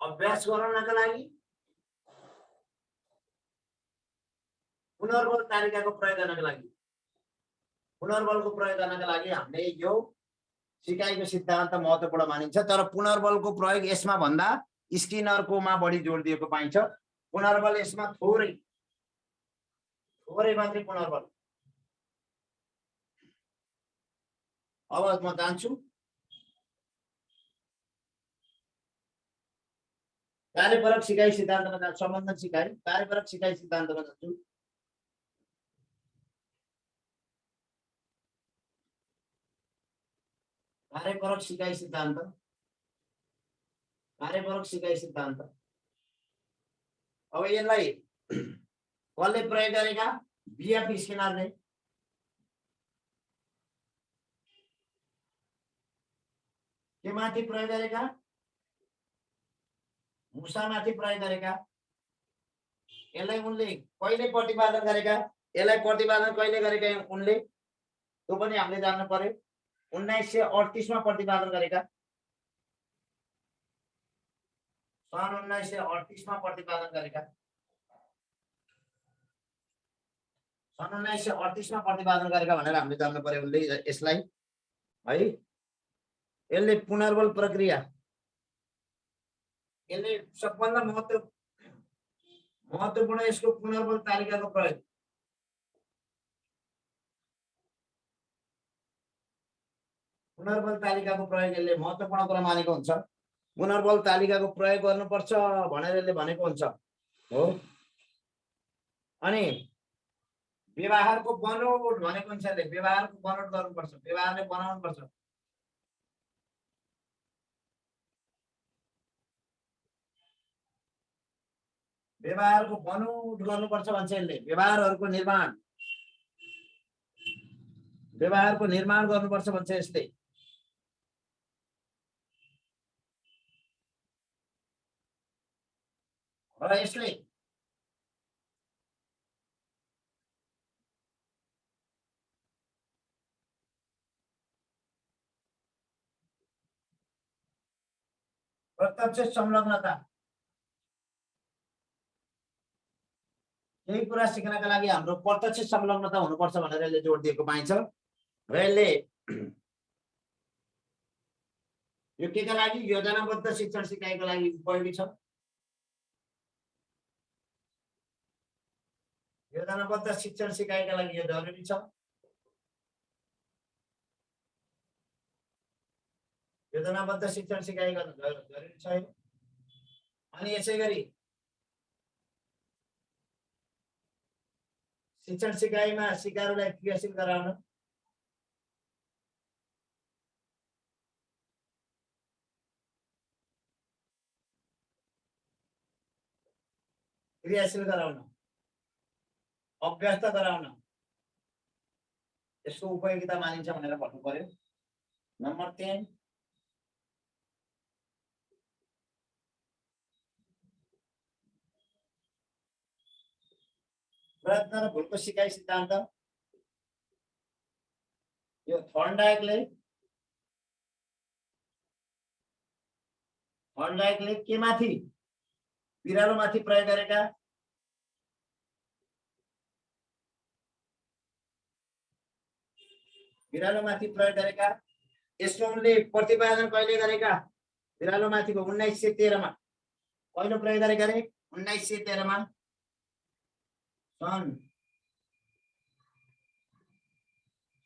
अभ्यास गराउनका लागि, पुनर्बल तालिकाको प्रयोग गर्नका लागि। पुनर्बलको प्रयोग गर्नका लागि हामीले यो सिकाइको सिद्धान्त महत्त्वपूर्ण मानिन्छ। तर पुनर्बलको प्रयोग यसमा भन्दा स्किनरकोमा बढी जोड दिएको पाइन्छ। पुनर्बल यसमा थोरै मात्रै पुनर्बल। अब म जान्छु कार्यपरक सिकाइ सिद्धान्तमा जान्छु। सम्बन्धन सिकाइ कार्यपरक सिकाइ सिद्धान्तमा जान्छु। कार्यपरक सिकाइ सिद्धान्त, कार्यपरक सिकाइ सिद्धान्त। अब यसलाई कसले प्रयोग गरेका? बीएफ स्किनरले। के माथि प्रयोग गरेका? मुसामाथि प्रयोग गरेका। यसलाई उनले कहिले प्रतिपादन गरेका? यसलाई प्रतिपादन कहिले गरेका उनले? त्यो पनि हामीले जान्नु पर्यो। 1938 मा प्रतिपादन गरेका। सन् 1938 मा प्रतिपादन गरेका। सन् 1938 मा प्रतिपादन गरेका भनेर हामीले जान्नु पर्यो उनले यसलाई है। यसले पुनर्बल प्रक्रिया, यसले सबभन्दा महत्त्वपूर्ण यसको पुनर्बल तालिकाको प्रयोग। पुनर्बल तालिकाको प्रयोग यसले महत्त्वपूर्ण कुरा मानेको हुन्छ। पुनर्बल तालिकाको प्रयोग गर्नुपर्छ भनेर यसले भनेको हुन्छ हो। अनि व्यवहारको बनोट भनेको मान्छेले व्यवहारको बनोट गर्नुपर्छ, व्यवहारले बनाउनुपर्छ। व्यवहारको बनोट गर्नुपर्छ मान्छेले, व्यवहारहरूको निर्माण, व्यवहारको निर्माण गर्नुपर्छ भन्छ यसले। र यसले प्रत्यक्ष संलग्नता, केही कुरा सिक्नका लागि हाम्रो प्रत्यक्ष संलग्नता हुनुपर्छ भनेर यसले जोड दिएको पाइन्छ। र यसले यो केका लागि योजनाबद्ध शिक्षण सिकाइको लागि उपयोगी छ। योजनाबद्ध शिक्षण सिकाइका लागि यो जरुरी छ। योजनाबद्ध शिक्षण सिकाइ गर्न जरुरी छ। अनि यसै गरी शिक्षण सिकाइमा सिकारुलाई क्रियाशील गराउन, क्रियाशील गराउन, अभ्यस्त गराउन यसको उपयोगिता मानिन्छ भनेर भन्नु पर्यो। नम्बर 3 प्रयत्न र भुलको सिकाइ सिद्धान्त। यो थर्नडाइकले के माथि, बिरालो माथि प्रयोग गरेका यसको उनले प्रतिपादन कहिले गरेका बिरालो माथिको 1913 मा कहिले प्रयोग गरेका रे 1913 मा सन्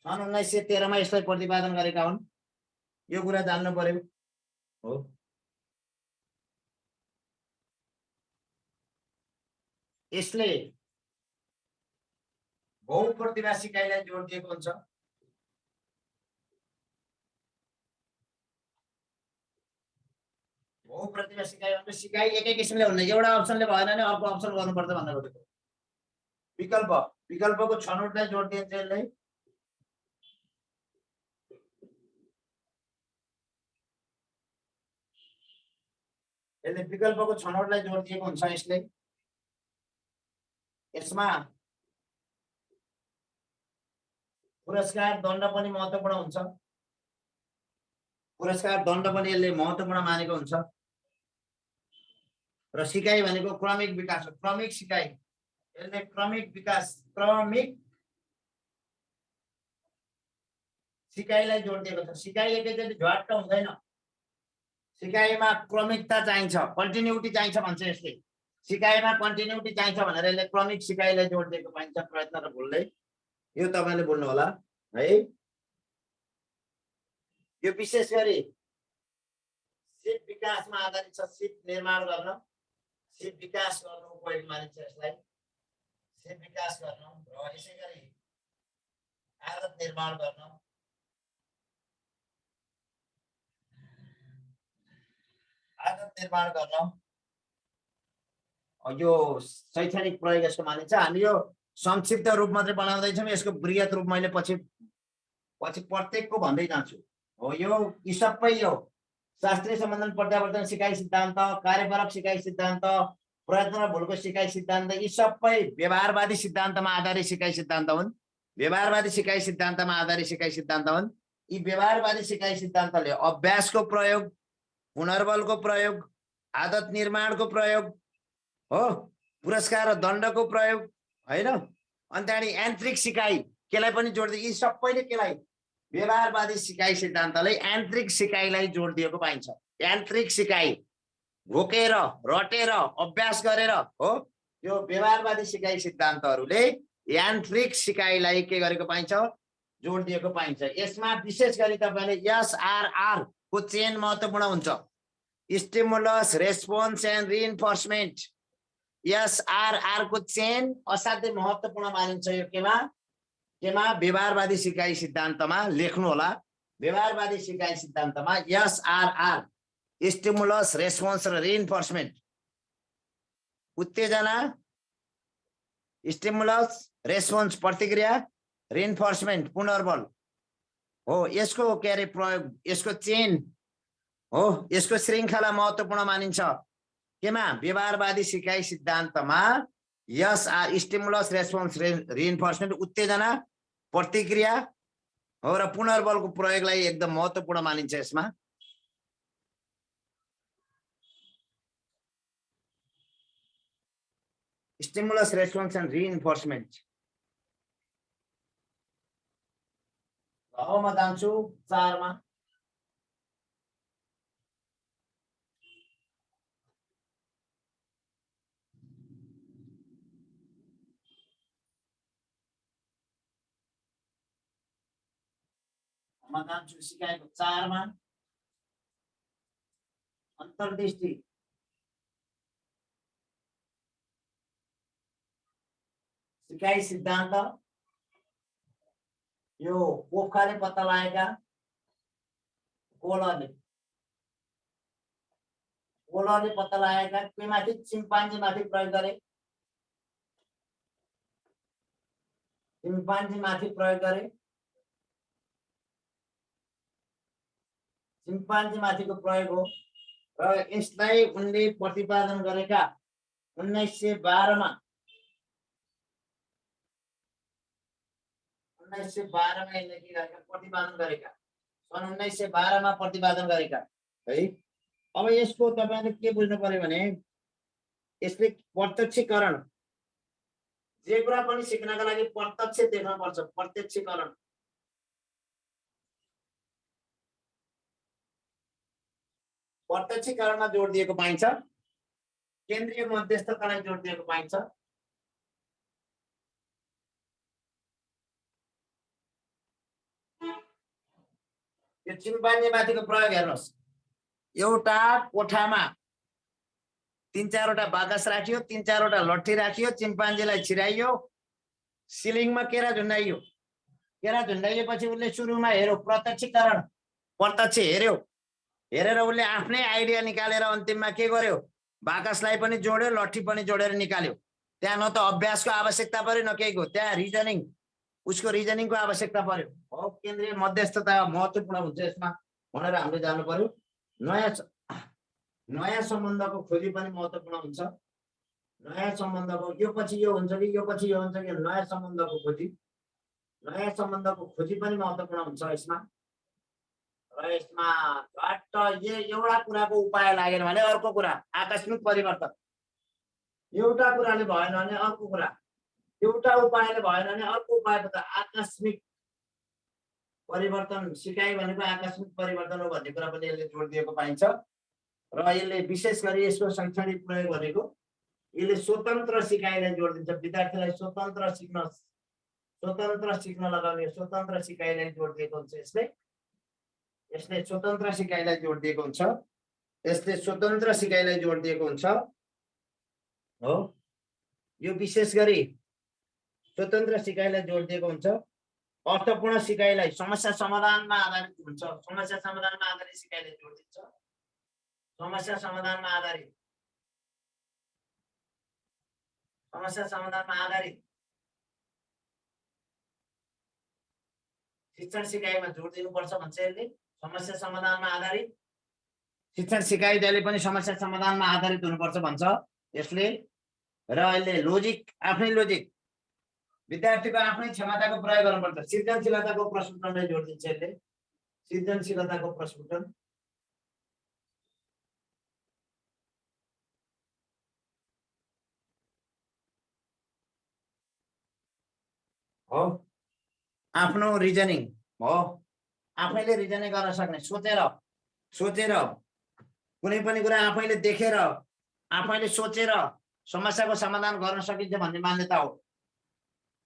1913 मा यसलाई प्रतिपादन गरेका हुन्। यो कुरा जान्नु पर्यो। हो यसले बहुप्रतिभा सिकाइलाई जोड दिएको हुन्छ। बहुप्रतिभा सिकाइ भने सिकाइ एकै किसिमले हुन्न, एउटा अप्सनले भएन भने अर्को अप्सन गर्नुपर्छ भनेर खोजेको। विकल्पको छनौटलाई जोड दिन्छ यसले। विकल्पको छनौटलाई जोड दिएको हुन्छ यसले। यसमा पुरस्कार दण्ड पनि महत्त्वपूर्ण हुन्छ। पुरस्कार दण्ड पनि यसले महत्त्वपूर्ण मानेको हुन्छ। र सिकाइ भनेको क्रमिक विकास हो, क्रमिक सिकाइ। यसले क्रमिक विकास, क्रमिक सिकाइलाई जोड दिएको छ। सिकाइ एकैचोटि झ्वाट्ट हुँदैन, सिकाइमा क्रमिकता चाहिन्छ, कन्टिन्युटी चाहिन्छ भन्छ यसले। सिकाइमा कन्टिन्युटी चाहिन्छ भनेर यसले क्रमिक सिकाइलाई जोड दिएको पाइन्छ प्रयत्न र भुलले। यो तपाईले बोल्नु होला है। यो विशेष गरी सिप विकासमा आधारित छ। सिप निर्माण गर्न, सिप विकास गर्न उपयोगी मानिन्छ यसलाई। सिप विकास गर्न र यसै गरी आदत निर्माण गर्न, यो शैक्षणिक प्रयोग यसको मानिन्छ। हामी यो संक्षिप्त रूप मात्रै बनाउँदैछौँ, यसको बृहत रूप मैले पछि प्रत्येकको भन्दै जान्छु। हो यो यी सबै यो शास्त्रीय सम्बन्धन प्रत्यावर्तन सिकाइ सिद्धान्त, कार्यपरक सिकाइ सिद्धान्त, प्रयत्न र भुलको सिकाइ सिद्धान्त यी सबै व्यवहारवादी सिद्धान्तमा आधारित सिकाइ सिद्धान्त हुन्। व्यवहारवादी सिकाइ सिद्धान्तमा आधारित सिकाइ सिद्धान्त हुन्। यी व्यवहारवादी सिकाइ सिद्धान्तले अभ्यासको प्रयोग, पुनर्बलको प्रयोग, आदत निर्माणको प्रयोग हो, पुरस्कार र दण्डको प्रयोग हैन, अनि त्यहाँदेखि यान्त्रिक सिकाइ केलाई पनि जोड दिए। यी सबैले केलाई व्यवहारवादी सिकाइ सिद्धान्तले यान्त्रिक सिकाइलाई जोड दिएको पाइन्छ। यान्त्रिक सिकाइ घोकेर, रटेर, अभ्यास गरेर हो, यो व्यवहारवादी सिकाइ सिद्धान्तहरूले यान्त्रिक सिकाइलाई के गरेको पाइन्छ, जोड दिएको पाइन्छ। यसमा विशेष गरी तपाईले एसआरआर को चेन महत्त्वपूर्ण हुन्छ। Stimulus, response and reinforcement. SRR को चेन असाध्यै महत्त्वपूर्ण मानिन्छ यो केमा व्यवहारवादी सिकाइ सिद्धान्तमा लेख्नु होला। व्यवहारवादी सिकाइ सिद्धान्तमा एसआरआर स्टिमुलस रेस्पोन्स र रिइन्फोर्समेन्ट उत्तेजना स्टिमुलस रेस्पोन्स प्रतिक्रिया रिइन्फोर्समेन्ट पुनर्बल हो यसको के अरे प्रयोग यसको चेन हो यसको श्रृङ्खला महत्त्वपूर्ण मानिन्छ केमा व्यवहारवादी सिकाइ सिद्धान्तमा एसआर स्टिमुलस रेस्पोन्स रिइन्फोर्समेन्ट उत्तेजना प्रतिक्रिया हो र पुनर्बलको प्रयोगलाई एकदम महत्त्वपूर्ण मानिन्छ यसमा। स्टिमुलस रेस्पोन्स एन्ड रिइन्फोर्समेन्ट अब म जान्छु 4 मा। म जान्छु सिकाइको 4 मा अन्तर्दृष्टि सिकाइ सिद्धान्त यो पोखकाले पत्ता लागेका कोलरले पत्ता लागेका केमाथि चिम्पान्जी माथि प्रयोग गरे चिम्पान्जी माथि प्रयोग गरे चिम्पान्जी माथिको प्रयोग हो र यसलाई उनले प्रतिपादन गरेका 1912 मा 1912 मा यसले के गरेका प्रतिपादन गरेका सन् 1912 मा प्रतिपादन गरेका है। अब यसको तपाईले के बुझ्नु पर्यो भने यसले प्रत्यक्षीकरण जे कुरा पनि सिक्नका लागि प्रत्यक्ष देख्न पर्छ। प्रत्यक्षीकरण प्रत्यक्षीकरणमा जोड दिएको पाइन्छ केन्द्रीय मध्यस्थतालाई जोड दिएको पाइन्छ। यो चिम्पान्जी माथिको प्रयोग हेर्नुस् एउटा कोठामा 3-4 वटा बाकस राखियो 3-4 वटा लट्ठी राखियो चिम्पान्जीलाई छिराइयो सिलिङमा केरा झुन्डाइएपछि उसले सुरुमा हेर्यो प्रत्यक्षीकरण प्रत्यक्ष हेर्यो हेरेर उसले आफ्नै आइडिया निकालेर अन्तिममा के गर्यो बाकसलाई पनि जोड्यो लट्ठी पनि जोडेर निकाल्यो। त्यहाँ न त अभ्यासको आवश्यकता पर्यो न केहीको त्यहाँ रिजनिङ उसको रिजनिङको आवश्यकता पर्यो। हो केन्द्रीय मध्यस्थता महत्त्वपूर्ण हुन्छ यसमा भनेर हामीले जान्नु पर्यो। नयाँ सम्बन्धको खोजी पनि महत्त्वपूर्ण हुन्छ। नयाँ सम्बन्धको यो पछि यो हुन्छ कि यो पछि यो हुन्छ कि नयाँ सम्बन्धको खोजी पनि महत्त्वपूर्ण हुन्छ यसमा। र यसमा झट्ट एउटा कुराको उपाय लागेन भने अर्को कुरा आकस्मिक परिवर्तन एउटा कुराले भएन भने अर्को कुरा एउटा उपायले भएन भने अर्को उपाय त आकस्मिक परिवर्तन सिकाइ भनेको आकस्मिक परिवर्तन हो भन्ने कुरा पनि यसले जोड दिएको पाइन्छ। र यसले विशेष गरी यसको शैक्षणिक प्रयोग भनेको यसले स्वतन्त्र सिकाइलाई जोड दिन्छ विद्यार्थीलाई स्वतन्त्र सिक्न लगाउने स्वतन्त्र सिकाइलाई जोड दिएको हुन्छ। यसले स्वतन्त्र सिकाइलाई जोड दिएको हुन्छ हो। यो विशेष गरी स्वतन्त्र सिकाइलाई जोड दिएको हुन्छ। अर्थपूर्ण सिकाइलाई समस्या समाधानमा आधारित हुन्छ समस्या समाधानमा आधारित सिकाइलाई जोड दिन्छ। समस्या समाधानमा आधारित शिक्षण सिकाइमा जोड दिनुपर्छ भन्छ यसले। समस्या समाधानमा आधारित शिक्षण सिकाइ जहिले पनि समस्या समाधानमा आधारित हुनुपर्छ भन्छ यसले। र यसले आफ्नै लोजिक विद्यार्थीको आफ्नै क्षमताको प्रयोग गर्नुपर्छ सृजनशीलताको प्रस्फुटनलाई जोड दिन्छ यसले। सृजनशीलताको प्रस्फुटन हो। आफ्नो रिजनिङ हो आफैले रिजनिङ गर्न सक्ने सोचेर कुनै पनि कुरा आफैले देखेर आफैले सोचेर समस्याको समाधान गर्न सकिन्छ भन्ने मान्यता हो।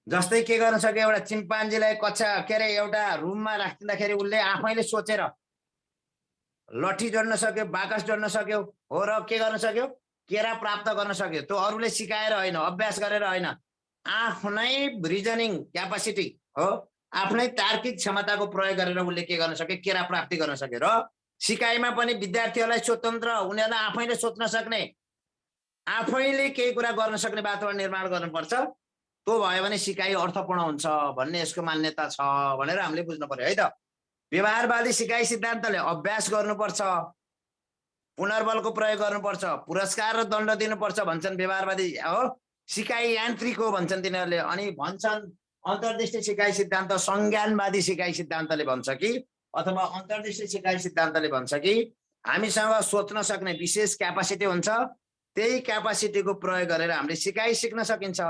जस्तै के गर्न सक्यो एउटा चिम्पान्जीलाई एउटा रुममा राख्दिँदाखेरि उसले आफैले सोचेर लट्ठी जोड्न सक्यो बाकस जोड्न सक्यो हो र के गर्न सक्यो केरा प्राप्त गर्न सक्यो। त्यो अरूले सिकाएर होइन, अभ्यास गरेर होइन, आफ्नै रिजनिङ क्यापासिटी हो, आफ्नै तार्किक क्षमताको प्रयोग गरेर उसले के गर्न सक्यो, केरा प्राप्ति गर्न सक्यो। र सिकाइमा पनि विद्यार्थीहरूलाई स्वतन्त्र, उनीहरूलाई आफैले सोच्न सक्ने, आफैले केही कुरा गर्न सक्ने वातावरण निर्माण गर्नुपर्छ। त्यो भयो भने सिकाइ अर्थपूर्ण हुन्छ भन्ने यसको मान्यता छ भनेर हामीले बुझ्नु पर्यो है त। व्यवहारवादी सिकाइ सिद्धान्तले अभ्यास गर्नुपर्छ, पुनर्बलको प्रयोग गर्नुपर्छ, पुरस्कार र दण्ड दिनुपर्छ भन्छन् व्यवहारवादी हो। सिकाइ यान्त्रिक हो भन्छन् तिनीहरूले। अनि भन्छन् अन्तर्दृष्टि सिकाइ सिद्धान्त संज्ञानवादी सिकाइ सिद्धान्तले भन्छ कि, अथवा अन्तर्दृष्टि सिकाइ सिद्धान्तले भन्छ कि हामीसँग सोच्न सक्ने विशेष क्यापासिटी हुन्छ, त्यही क्यापासिटीको प्रयोग गरेर हामीले सिकाइ सिक्न सकिन्छ।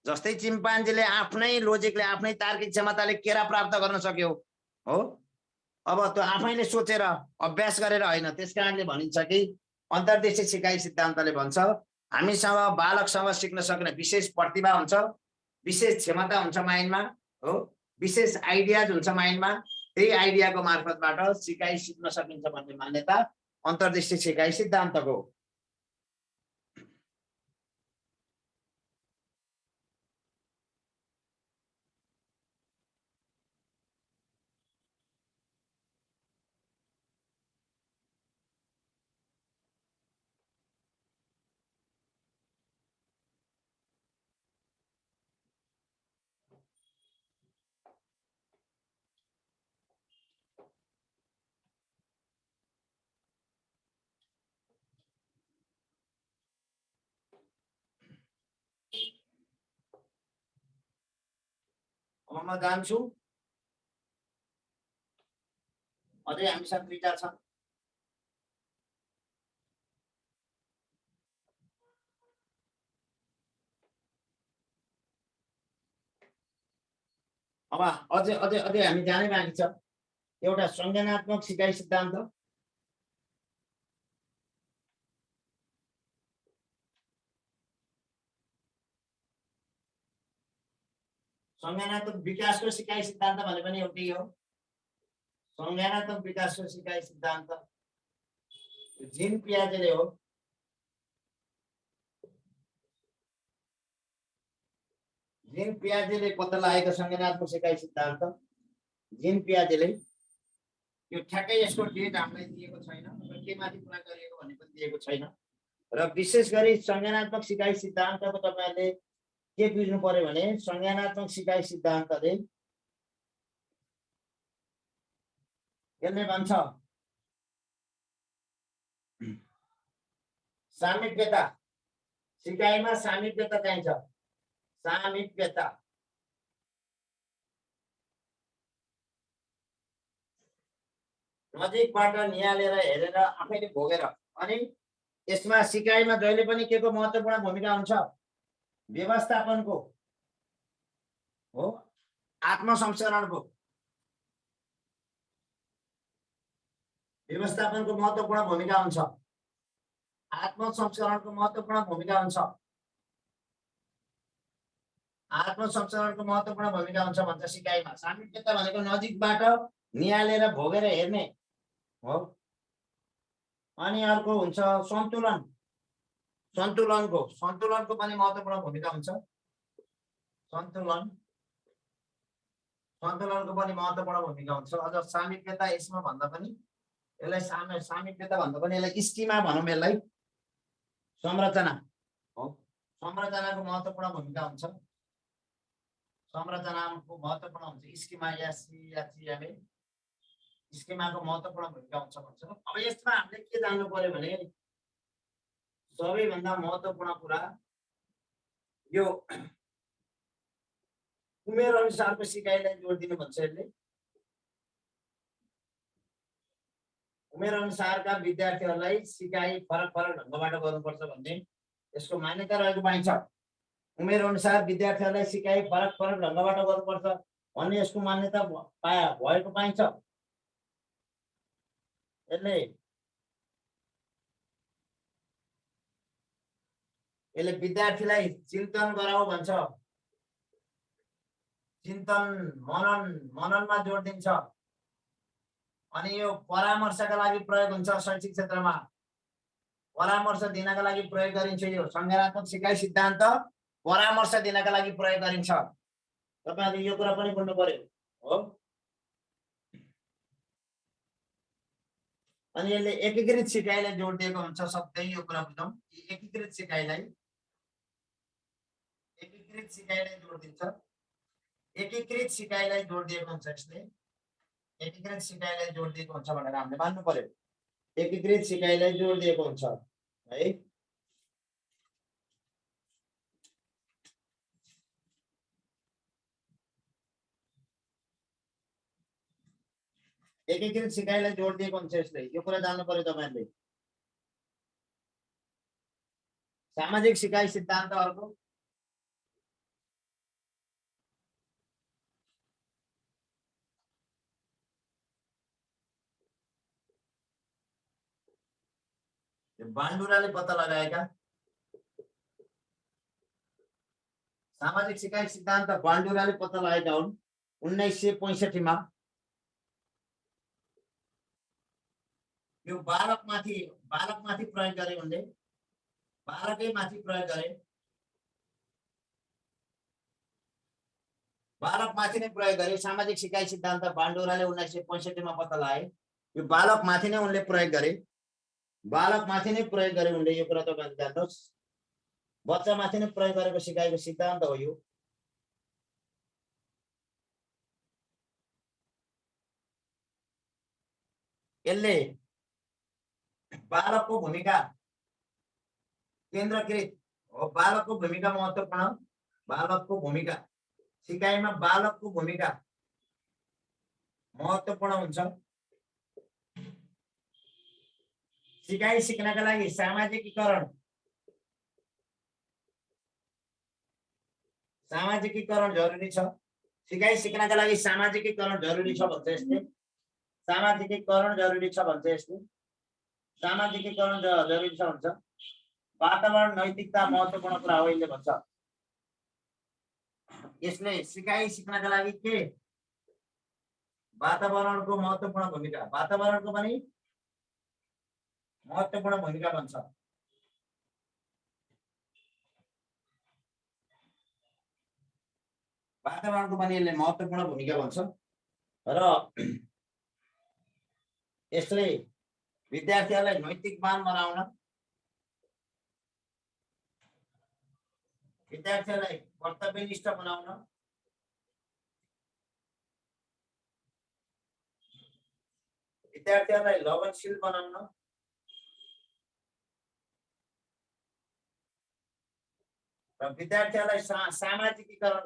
जस्तै चिम्पान्जीले आफ्नै लोजिकले, आफ्नै तार्किक क्षमताले केरा प्राप्त गर्न सक्यो हो। अब त्यो आफैले सोचेर अभ्यास गरेर होइन। त्यसकारणले भनिन्छ कि अन्तर्दृष्टि सिकाइ सिद्धान्तले भन्छ हामीसँग बालकसँग सिक्न सक्ने विशेष प्रतिभा हुन्छ, विशेष क्षमता हुन्छ माइन्डमा हो, विशेष आइडियाज हुन्छ माइन्डमा, त्यही आइडियाको मार्फतबाट सिकाइ सिक्न सकिन्छ भन्ने मान्यता अन्तर्दृष्टि सिकाइ सिद्धान्तको। अब म जान्छु, अझै हामीसँग 2टा छ। अब अझै अझै अझै हामी जानै बाँकी छ। एउटा संज्ञानात्मक सिकाइ सिद्धान्त, संज्ञानात्मक विकासको सिकाइ सिद्धान्त भने पनि एउटै हो। संज्ञानात्मक विकासको सिकाइ सिद्धान्त जीन पियाजेले हो। जीन पियाजेले पत्ता लगाएको संज्ञानात्मक सिकाइ सिद्धान्त, जीन पियाजेले। यो ठ्याक्कै यसको डेट हामीलाई दिएको छैन, के माथि कुरा गरिएको भन्ने पनि दिएको छैन। र विशेष गरी संज्ञानात्मक सिकाइ सिद्धान्तको तपाईहरुले के बुझ्नु पर्यो भने संज्ञानात्मक सिकाइ सिद्धान्तले यसले भन्छ सामिप्यता, सिकाइमा सामिप्यता चाहिन्छ। सामिप्यता नजिकबाट निहालेर हेरेर आफैले भोगेर। अनि यसमा सिकाइमा जहिले पनि के को महत्त्वपूर्ण भूमिका हुन्छ, व्यवस्थापनको हो, आत्मसंस्करणको, व्यवस्थापनको महत्त्वपूर्ण भूमिका हुन्छ, आत्मसंस्करणको महत्त्वपूर्ण भूमिका हुन्छ, आत्मसंस्करणको महत्त्वपूर्ण भूमिका हुन्छ भन्छ सिकाइमा। सामिप्यता भनेको नजिकबाट निहालेर भोगेर हेर्ने हो। अनि अर्को हुन्छ सन्तुलन, सन्तुलनको पनि महत्त्वपूर्ण भूमिका हुन्छ। सन्तुलनको पनि महत्त्वपूर्ण भूमिका हुन्छ। अझ सामिप्यता यसमा भन्दा पनि यसलाई सामिप्यता भन्दा पनि यसलाई स्कीमा भनौँ, यसलाई संरचना हो। संरचनाको महत्त्वपूर्ण भूमिका हुन्छ, संरचनाको महत्त्वपूर्ण हुन्छ। स्कीमा या सियाचियाले स्कीमाको महत्त्वपूर्ण भूमिका हुन्छ भन्छ। अब यसमा हामीले के जान्नु पर्यो भने सबैभन्दा महत्त्वपूर्ण कुरा यो उमेर अनुसारको सिकाइलाई जोड दिनु भन्छ। यसले उमेर अनुसारका विद्यार्थीहरूलाई सिकाइ फरक फरक ढङ्गबाट गर्नुपर्छ भन्ने यसको मान्यता रहेको पाइन्छ। उमेर अनुसार विद्यार्थीहरूलाई सिकाइ फरक फरक ढङ्गबाट गर्नुपर्छ भन्ने यसको मान्यता भएको पाइन्छ। यसले विद्यार्थीलाई चिन्तन गराऊ भन्छ, चिन्तन मननमा जोड दिन्छ। अनि यो परामर्शका लागि प्रयोग हुन्छ शैक्षिक क्षेत्रमा। परामर्श दिनका लागि प्रयोग गरिन्छ। यो संज्ञानात्मक सिकाइ सिद्धान्त परामर्श दिनका लागि प्रयोग गरिन्छ। तपाईहरुले यो कुरा पनि बुझ्नु पर्यो हो। अनि यसले एकीकृत सिकाइलाई जोड दिएको हुन्छ। सबै यो कुरा बुझौं। एकीकृत सिकाइलाई जोड दिन्छ। एकीकृत सिकाइलाई जोड दिएको हुन्छ। यसले एकीकृत सिकाइलाई जोड दिएको हुन्छ भनेर हामीले मान्नु पर्यो। एकीकृत सिकाइलाई जोड दिएको हुन्छ है। एकीकृत सिकाइलाई जोड दिएको हुन्छ यसले। यो कुरा जान्नु पर्यो तपाईहरुले। सामाजिक सिकाइ सिद्धान्तहरुको बान्डुराले पत्ता लगाएका सामाजिक सिकाइ सिद्धान्त बान्डुराले पत्ता लगाएका हुन् 1965 मा। यो बालकमाथि प्रयोग गरे उनले। बालकै माथि प्रयोग गरे। बालकमाथि नै प्रयोग गरे। सामाजिक सिकाइ सिद्धान्त बान्डुराले 1965 मा पत्ता लगाए। यो बालकमाथि नै उनले प्रयोग गरे। बालकमाथि नै प्रयोग गरे उनले। यो कुरा तपाईहरुले जान्नुहोस्। बच्चामाथि नै प्रयोग गरेको सिकाइको सिद्धान्त हो यो। यसले बालकको भूमिका केन्द्रकृत हो। बालकको भूमिका महत्त्वपूर्ण। बालकको भूमिका सिकाइमा बालकको भूमिका महत्त्वपूर्ण हुन्छ। सिकाइ सिक्नका लागि सामाजिकीकरण जरुरी छ। सिकाइ सिक्नका लागि सामाजिकीकरण जरुरी छ भन्छ यसले। सामाजिकीकरण जरुरी छ भन्छ यसले। सामाजिकीकरण जरुरी छ भन्छ। वातावरण नैतिकता महत्त्वपूर्ण कुरा हो यसले भन्छ। यसले सिकाइ सिक्नका लागि के वातावरणको महत्त्वपूर्ण भूमिका, वातावरणको पनि महत्त्वपूर्ण भूमिका भन्छ। वातावरणको पनि यसले महत्त्वपूर्ण भूमिका भन्छ र यसले विद्यार्थीहरूलाई नैतिकवान बनाउन, विद्यार्थीहरूलाई कर्तव्यनिष्ठ बनाउन, विद्यार्थीहरूलाई लगनशील बनाउन र विद्यार्थीहरूलाई सामाजिकीकरण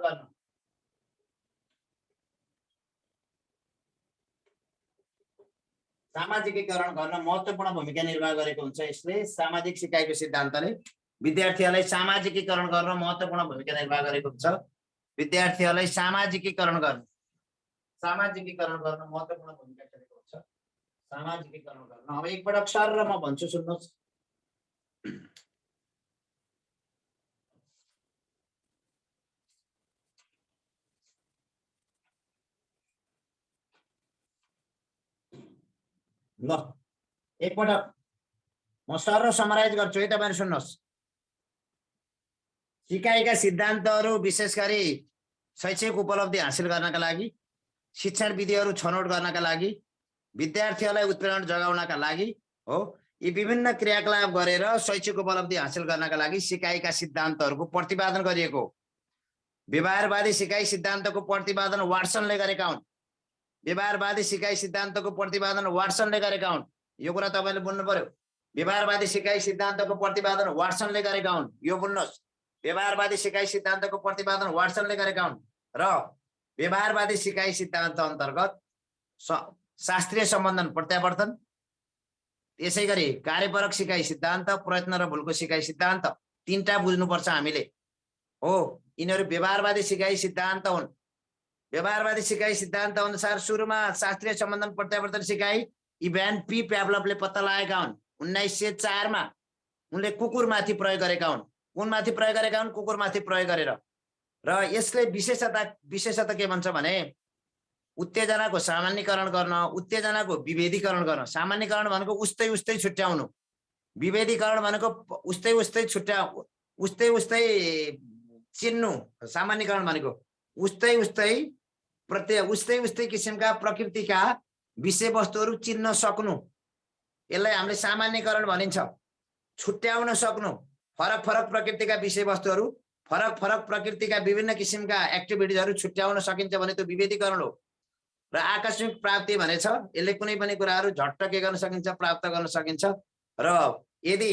गर्न महत्त्वपूर्ण भूमिका निर्वाह गरेको हुन्छ। यसले सामाजिक सिकाइको सिद्धान्तले विद्यार्थीहरूलाई सामाजिकीकरण गर्न महत्त्वपूर्ण भूमिका निर्वाह गरेको हुन्छ। विद्यार्थीहरूलाई सामाजिकीकरण गर्न महत्त्वपूर्ण भूमिका खेलेको हुन्छ। सामाजिकीकरण गर्न। अब एकपटक सर र म भन्छु सुन्नुहोस्। ल एकपटक म सर र समराइज गर्छु है, तपाईहरु सुन्नुहोस्। सिकाइका सिद्धान्तहरू विशेष गरी शैक्षिक उपलब्धि हासिल गर्नका लागि, शिक्षण विधिहरू छनौट गर्नका लागि, विद्यार्थीहरूलाई उत्प्रेरण जगाउनका लागि हो। यी विभिन्न क्रियाकलाप गरेर शैक्षिक उपलब्धि हासिल गर्नका लागि सिकाइका सिद्धान्तहरूको प्रतिपादन गरिएको हो। व्यवहारवादी सिकाइ सिद्धान्तको प्रतिपादन वाटसनले गरेका हुन्। व्यवहारवादी सिकाइ सिद्धान्तको प्रतिपादन वाटसनले गरेका हुन्। यो कुरा तपाईले बुझ्नु पर्यो। व्यवहारवादी सिकाइ सिद्धान्तको प्रतिपादन वाटसनले गरेका हुन्। यो बुझ्नुहोस्। व्यवहारवादी सिकाइ सिद्धान्तको प्रतिपादन वाटसनले गरेका हुन् र व्यवहारवादी सिकाइ सिद्धान्त अन्तर्गत शास्त्रीय सम्बन्धन प्रत्यावर्तन, त्यसैगरी कार्यपरक सिकाइ सिद्धान्त, प्रयत्न र भुलको सिकाइ सिद्धान्त, तीनटा बुझ्नुपर्छ हामीले हो। यिनीहरू व्यवहारवादी सिकाइ सिद्धान्त हुन्। व्यवहारवादी सिकाइ सिद्धान्त अनुसार सुरुमा शास्त्रीय सम्बन्धन प्रत्यावर्तन सिकाइ इभान पी प्याभलभले पत्ता लगाएका हुन्। 1904 मा उनले कुकुरमाथि प्रयोग गरेका हुन्। कुनमाथि प्रयोग गरेका हुन्? कुकुरमाथि प्रयोग गरेर। र यसले विशेषता के भन्छ भने उत्तेजनाको सामान्यीकरण गर्न, उत्तेजनाको विभेदीकरण गर्न। सामान्यीकरण भनेको उस्तै छुट्याउनु, विभेदीकरण भनेको उस्तै उस्तै छुट्या उस्तै उस्तै चिन्नु, सामान्यकरण भनेको उस्तै उस्तै उस्तै उस्तै किसिमका प्रकृतिका विषयवस्तुहरू चिन्न सक्नु, यसलाई हामीले सामान्यकरण भनिन्छ। छुट्याउन सक्नु, फरक फरक प्रकृतिका विषयवस्तुहरू, फरक फरक प्रकृतिका विभिन्न किसिमका एक्टिभिटिजहरू छुट्याउन सकिन्छ भने त्यो विभेदीकरण हो। र आकस्मिक प्राप्ति भनेछ यसले कुनै पनि कुराहरू झट्ट के गर्न सकिन्छ, प्राप्त गर्न सकिन्छ। र यदि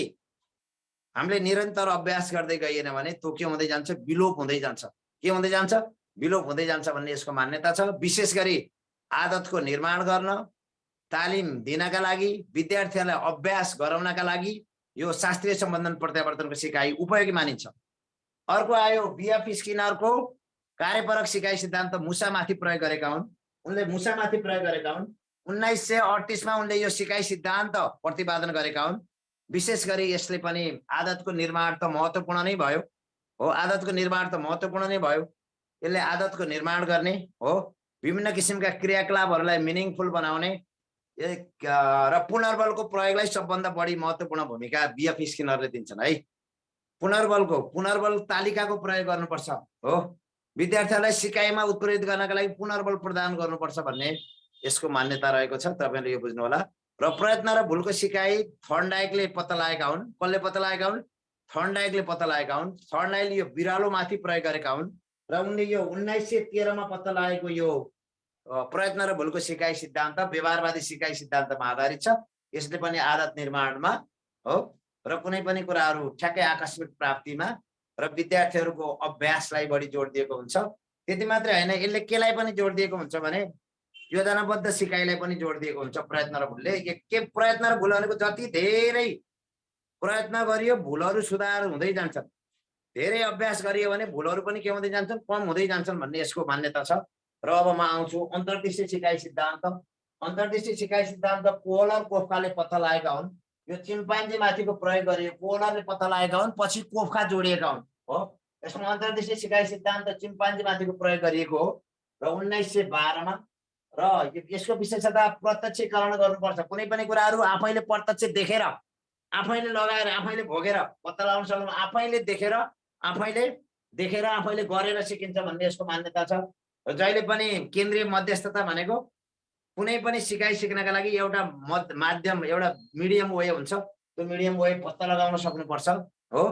हामीले निरन्तर अभ्यास गर्दै गइएन भने त्यो के हुँदै जान्छ, विलोप हुँदै जान्छ। के हुँदै जान्छ, विलोप हुँदै जान्छ भन्ने यसको मान्यता छ। विशेष गरी आदतको निर्माण गर्न, तालिम दिनका लागि, विद्यार्थीहरूलाई अभ्यास गराउनका लागि यो शास्त्रीय सम्बन्धन प्रत्यावर्तनको सिकाइ उपयोगी मानिन्छ। अर्को आयो बीएफ स्किनरको कार्यपरक सिकाइ सिद्धान्त मुसामाथि प्रयोग गरेका हुन्। उनले मुसामाथि प्रयोग गरेका हुन्। 1938 मा उनले यो सिकाइ सिद्धान्त प्रतिपादन गरेका हुन्। विशेष गरी यसले पनि आदतको निर्माण त महत्त्वपूर्ण नै भयो हो, आदतको निर्माण त महत्त्वपूर्ण नै भयो। यसले आदतको निर्माण गर्ने हो, विभिन्न किसिमका क्रियाकलापहरूलाई मिनिङफुल बनाउने र पुनर्बलको प्रयोगलाई सबभन्दा बढी महत्त्वपूर्ण भूमिका बीएफ स्किनरले दिन्छन् है। पुनर्बल तालिकाको प्रयोग गर्नुपर्छ हो, विद्यार्थीहरूलाई सिकाइमा उत्प्रेरित गर्नका लागि पुनर्बल प्रदान गर्नुपर्छ भन्ने यसको मान्यता रहेको छ। तपाईले यो बुझ्नु होला। र प्रयत्न र भुलको सिकाइ थर्नडाइकले पत्ता लागेका हुन्। कसले पत्ता लागेका हुन्? थर्नडाइकले पत्ता लागेका हुन्। थर्नडाइकले यो बिरालोमाथि प्रयोग गरेका हुन् र उनले यो 1913 मा पत्ता लागेको यो प्रयत्न र भुलको सिकाइ सिद्धान्त व्यवहारवादी सिकाइ सिद्धान्तमा आधारित छ। यसले पनि आदत निर्माणमा हो र कुनै पनि कुराहरू ठ्याक्कै आकस्मिक प्राप्तिमा र विद्यार्थीहरूको अभ्यासलाई बढी जोड दिएको हुन्छ। त्यति मात्रै होइन, यसले केलाई पनि जोड दिएको हुन्छ भने योजनाबद्ध सिकाइलाई पनि जोड दिएको हुन्छ प्रयत्न र भुलले। के प्रयत्न र भुल भनेको जति धेरै प्रयत्न गरियो भुलहरू सुधार हुँदै जान्छन्, धेरै अभ्यास गरियो भने भुलहरू पनि के हुँदै जान्छन्, कम हुँदै जान्छन् भन्ने यसको मान्यता छ। र अब म आउँछु अन्तर्दृष्टि सिकाइ सिद्धान्त। अन्तर्दृष्टि सिकाइ सिद्धान्त कोहलर कोफ्काले पत्ता लागेका हुन्। यो चिम्पान्जी माथिको प्रयोग गरियो, कोहलरले पत्ता लागेका हुन्, पछि कोफ्का जोडिएका हुन् हो। यसमा अन्तर्दृष्टि सिकाइ सिद्धान्त चिम्पान्जी माथिको प्रयोग गरिएको हो र 1912 मा। र यसको विशेषता प्रत्यक्षीकरण गर्नुपर्छ। कुनै पनि कुराहरू आफैले प्रत्यक्ष देखेर, आफैले लगाएर, आफैले भोगेर पत्ता लगाउन सक्नु, आफैले देखेर आफैले गरेर सिकिन्छ भन्ने यसको मान्यता छ। जहिले पनि केन्द्रीय मध्यस्थता भनेको कुनै पनि सिकाइ सिक्नका लागि एउटा माध्यम, एउटा मिडियम वे हुन्छ। त्यो मिडियम वे पत्ता लगाउन सक्नुपर्छ हो।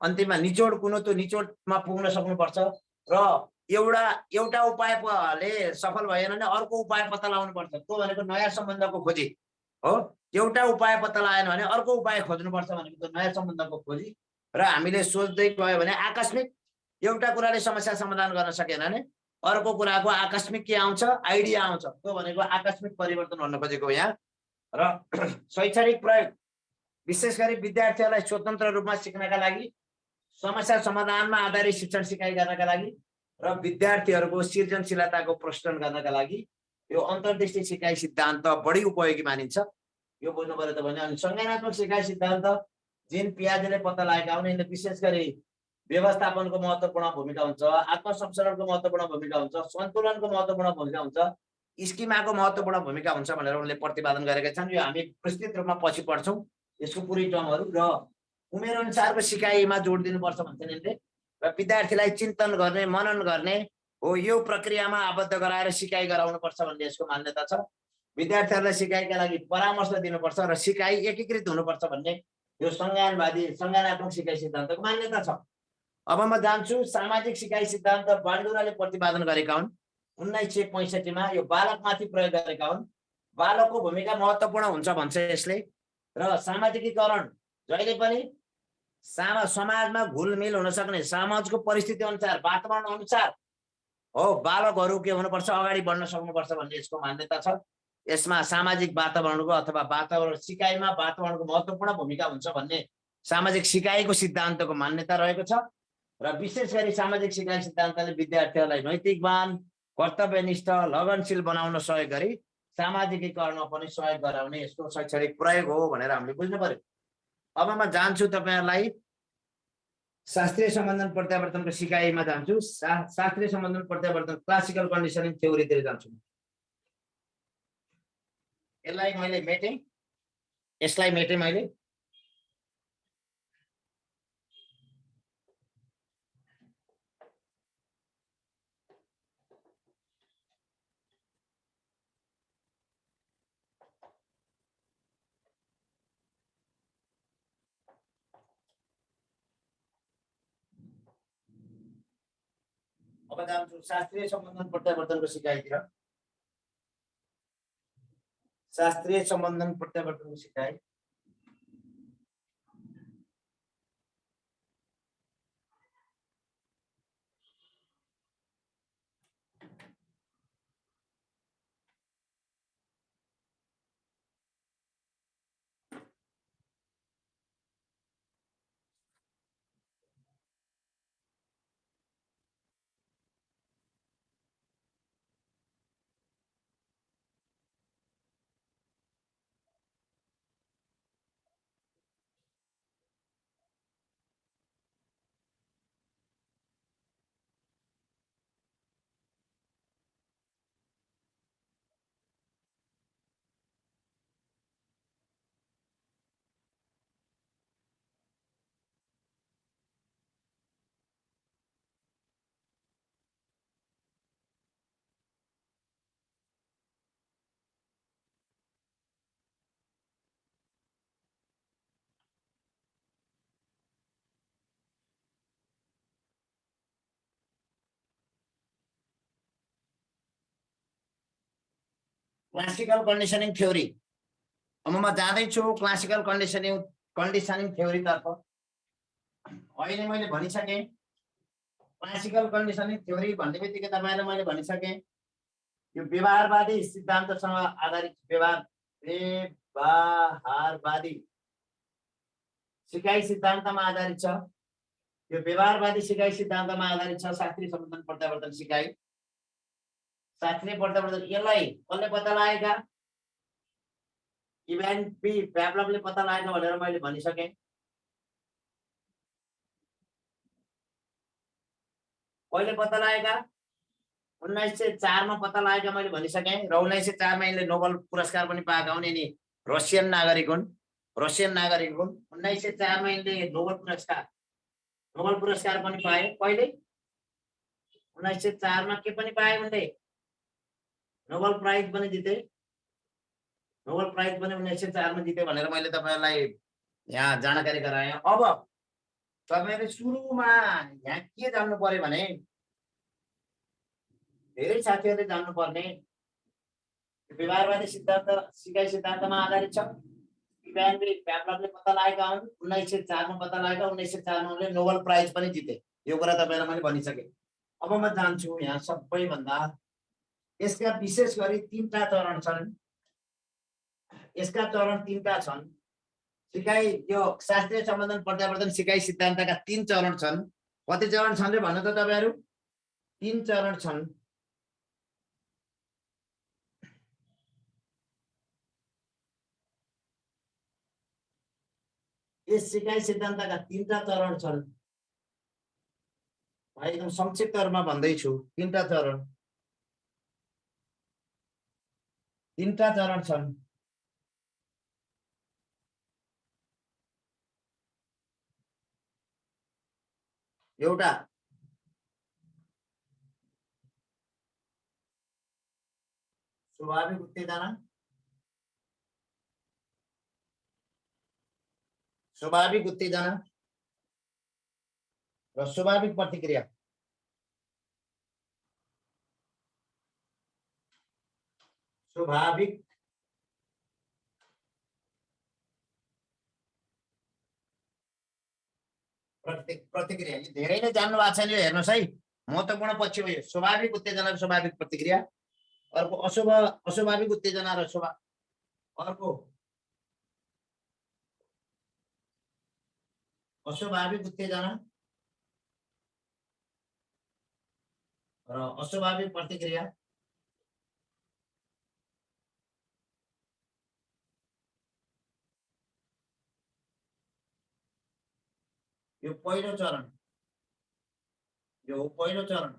अन्तिममा निचोड कुनो, त्यो निचोडमा पुग्न सक्नुपर्छ। र एउटा उपायले सफल भएन भने अर्को उपाय पत्ता लगाउनु पर्छ। त्यो भनेको नयाँ सम्बन्धको खोजी हो। एउटा उपाय पत्ता लगाएन भने अर्को उपाय खोज्नुपर्छ भनेको त्यो नयाँ सम्बन्धको खोजी। र हामीले सोच्दै गयो भने आकस्मिक एउटा कुराले समस्या समाधान गर्न सकेन भने अर्को कुराको आकस्मिक के आउँछ, आइडिया आउँछ। त्यो भनेको आकस्मिक परिवर्तन भन्न खोजेको यहाँ। र शैक्षणिक प्रयोग विशेष गरी विद्यार्थीहरूलाई स्वतन्त्र रूपमा सिक्नका लागि, समस्या समाधानमा आधारित शिक्षण सिकाइ गर्नका लागि र विद्यार्थीहरूको सृजनशीलताको प्रदर्शन गर्नका लागि यो अन्तर्दृष्टि सिकाइ सिद्धान्त बढी उपयोगी मानिन्छ। यो बुझ्नु पर्यो तपाईले। अनि संज्ञानात्मक सिकाइ सिद्धान्त जिन पियाजेले पत्ता लागेका हुन्, यसले विशेष गरी व्यवस्थापनको महत्त्वपूर्ण भूमिका हुन्छ, आत्मसंरक्षणको महत्त्वपूर्ण भूमिका हुन्छ, सन्तुलनको महत्त्वपूर्ण भूमिका हुन्छ, स्किमाको महत्त्वपूर्ण भूमिका हुन्छ भनेर उनले प्रतिपादन गरेका छन्। यो हामी विस्तृत रूपमा पछि पढ्छौँ यसको पुरै टर्महरू। र उमेर अनुसारको सिकाइमा जोड दिनुपर्छ भन्छन् यसले। र विद्यार्थीलाई चिन्तन गर्ने, मनन गर्ने हो, यो प्रक्रियामा आबद्ध गराएर सिकाइ गराउनुपर्छ भन्ने यसको मान्यता छ। विद्यार्थीहरूलाई सिकाइका लागि परामर्श दिनुपर्छ र सिकाइ एकीकृत हुनुपर्छ भन्ने यो संज्ञानात्मक सिकाइ सिद्धान्तको मान्यता छ। अब म जान्छु सामाजिक सिकाइ सिद्धान्त बान्डुराले प्रतिपादन गरेका हुन् 1965 मा। यो बालकमाथि प्रयोग गरेका हुन्। बालकको भूमिका महत्त्वपूर्ण हुन्छ भन्छ यसले। र सामाजिकीकरण जहिले पनि समाजमा घुलमिल हुन सक्ने, समाजको परिस्थिति अनुसार, वातावरण अनुसार हो, बालकहरू के हुनुपर्छ, अगाडि बढ्न सक्नुपर्छ भन्ने यसको मान्यता छ। यसमा सामाजिक वातावरणको अथवा वातावरण सिकाइमा वातावरणको महत्त्वपूर्ण भूमिका हुन्छ भन्ने सामाजिक सिकाइको सिद्धान्तको मान्यता रहेको छ। र विशेष गरी सामाजिक सिकाइ सिद्धान्तले विद्यार्थीहरूलाई नैतिकवान, कर्तव्यनिष्ठ, लगनशील बनाउन सहयोग गरी सामाजिकीकरणमा पनि सहयोग गराउने यसको शैक्षणिक प्रयोग हो भनेर हामीले बुझ्नु पर्यो। अब म जान्छु तपाईहरुलाई शास्त्रीय सम्बन्धन प्रत्यावर्तनको सिकाइमा जान्छु। शास्त्रीय सम्बन्धन प्रत्यावर्तन क्लासिकल कन्डिसनिङ थ्योरीतिर जान्छु। यसलाई मैले मेटेँ, यसलाई मेटेँ मैले। अब जान्छु शास्त्रीय सम्बन्धन प्रत्यावर्तनको सिकाइतिर। शास्त्रीय सम्बन्धन प्रत्यावर्तनको सिकाइ। Classical conditioning theory. अब म जाँदैछु क्लासिकल कन्डिसनिङ थ्योरीतर्फ। अहिले मैले भनिसकेँ क्लासिकल कन्डिसनिङ थ्योरी भन्ने बित्तिकै तपाईँलाई मैले भनिसकेँ यो व्यवहारवादी सिद्धान्तसँग आधारित व्यवहारवादी सिकाइ सिद्धान्तमा आधारित छ। यो व्यवहारवादी सिकाइ सिद्धान्तमा आधारित छ शास्त्रीय सम्बन्धन प्रत्यावर्तन सिकाइ। शास्त्रीय प्रत्यावर्तन यसलाई कसले पत्ता लागेका? इभेन पी प्याभलभले पत्ता लागेको भनेर मैले भनिसकेँ। कहिले पत्ता लागेका? 1904 मा पत्ता लागेका मैले भनिसकेँ र 1904 मा यिनले नोबेल पुरस्कार पनि पाएका हुन्। यिनी रसियन नागरिक हुन्। 1904 मा यिनले नोबेल पुरस्कार पनि पाए। कहिले? 1904 मा के पनि पाए उनले? नोबेल प्राइज पनि जिते। नोबेल प्राइज पनि 1904 मा जिते भनेर मैले तपाईहरुलाई यहाँ जानकारी गराएँ। अब तपाईहरुले सुरुमा यहाँ के जान्नु पर्यो भने धेरै साथीहरुले जान्नु पर्ने व्यवहारवादी सिद्धान्त सिकाइ सिद्धान्तमा आधारित छ। इभ्यानले प्याभलभले पत्ता लागेका हुन्। 1904 मा पत्ता लागेका। 1904 मा उनले नोबेल प्राइज पनि जिते। यो कुरा तपाईहरुलाई मैले भनिसकेँ। अब म जान्छु यहाँ सबैभन्दा यसका विशेष गरी 3टा चरण छन्। यसका चरण 3टा छन्। सिकाइ यो शास्त्रीय सम्बन्धन प्रत्यावर्तन सिकाइ सिद्धान्तका 3 चरण छन्। कति चरण छन् रे भन्नु त तपाईहरु? 3 चरण छन्। यस सिकाइ सिद्धान्तका 3टा चरण छन्। एकदम संक्षिप्त रूपमा भन्दैछु 3टा चरण। 3टा चरण छन्। एउटा स्वाभाविक उत्तेजना, स्वाभाविक उत्तेजना र स्वाभाविक प्रतिक्रिया। स्वाभाविक प्रतिक्रिया यो धेरै नै जान्नु भएको छैन। यो हेर्नुस् है, महत्त्वपूर्ण पक्ष हो यो। स्वाभाविक उत्तेजना र स्वाभाविक प्रतिक्रिया। अर्को अस्वाभाविक उत्तेजना र अर्को अस्वाभाविक उत्तेजना र अस्वाभाविक प्रतिक्रिया। यो पहिलो चरण, यो पहिलो चरण।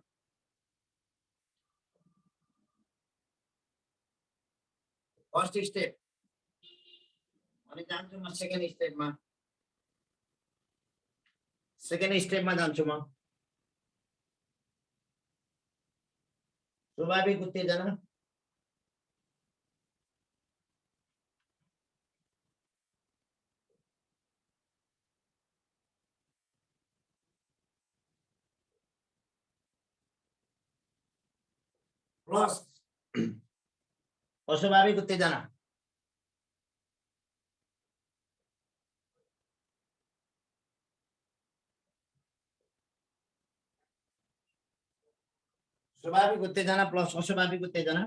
First step. अनि जान्छु म सेकेन्ड स्टेपमा। सेकेन्ड स्टेपमा जान्छु म। स्वाभाविक उत्तेजना प्लस अस्वाभाविक उत्तेजना स्वाभाविक उत्तेजना प्लस अस्वाभाविक उत्तेजना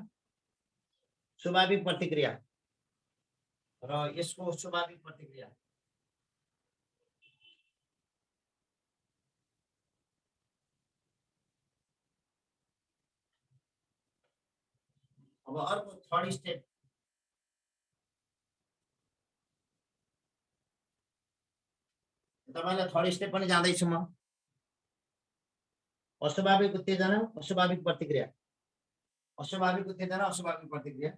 स्वाभाविक प्रतिक्रिया र यसको स्वाभाविक प्रतिक्रिया अब अर्को थर्ड स्टेप तपाईलाई थर्ड स्टेप पनि जाँदैछु म अस्वाभाविक उत्तेजना अस्वाभाविक प्रतिक्रिया अस्वाभाविक उत्तेजना अस्वाभाविक प्रतिक्रिया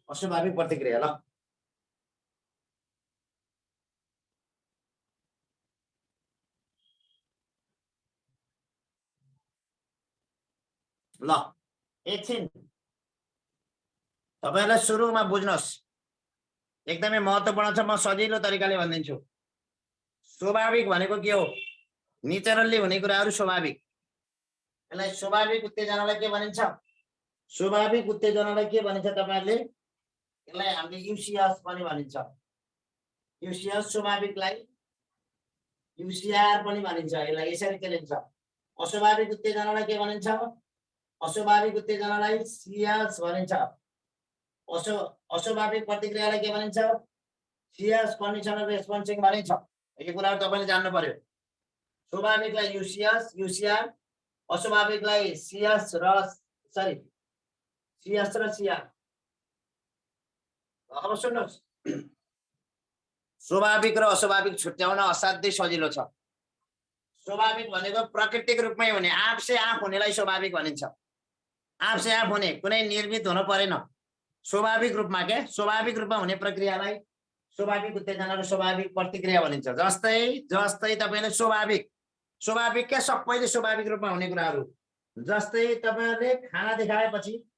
अस्वाभाविक प्रतिक्रिया ल ल एकछिन तपाईलाई सुरुमा बुझ्नुहोस् एकदमै महत्त्वपूर्ण छ म सजिलो तरिकाले भनिदिन्छु स्वाभाविक भनेको के हो नेचरली हुने कुराहरू स्वाभाविक यसलाई स्वाभाविक उत्तेजनालाई के भनिन्छ स्वाभाविक उत्तेजनालाई के भनिन्छ तपाईहरुले यसलाई हामीले यूसीआर पनि भनिन्छ यूसीआर स्वाभाविकलाई यूसीआर पनि भनिन्छ यसलाई यसरी लेखिन्छ अस्वाभाविक उत्तेजनालाई के भनिन्छ अस्वाभाविक उत्तेजनालाई सीएस भनिन्छ अस्वाभाविक प्रतिक्रियालाई के भनिन्छ सीएस कन्डिसनल रेस्पोन्सिङ भनिन्छ यो कुराहरु तपाईले जान्नु पर्यो स्वाभाविकलाई यूसीएस यूसीआर अस्वाभाविकलाई सीएस र सरी सीएस र सीआर अब सुन्नुहोस् स्वाभाविक र अस्वाभाविक छुट्याउन असाध्यै सजिलो छ स्वाभाविक भनेको प्राकृतिक रूपमै हुने आँप से आँप हुनेलाई स्वाभाविक भनिन्छ आँप से आँप हुने कुनै निर्मित हुन परेन स्वाभाविक रूपमा के स्वाभाविक रूपमा हुने प्रक्रियालाई स्वाभाविक उत्तेजना र स्वाभाविक प्रतिक्रिया भनिन्छ जस्तै जस्तै तपाईले स्वाभाविक स्वाभाविक के सबैले स्वाभाविक रूपमा हुने कुराहरू जस्तै तपाईहरुले खाना देखाएपछि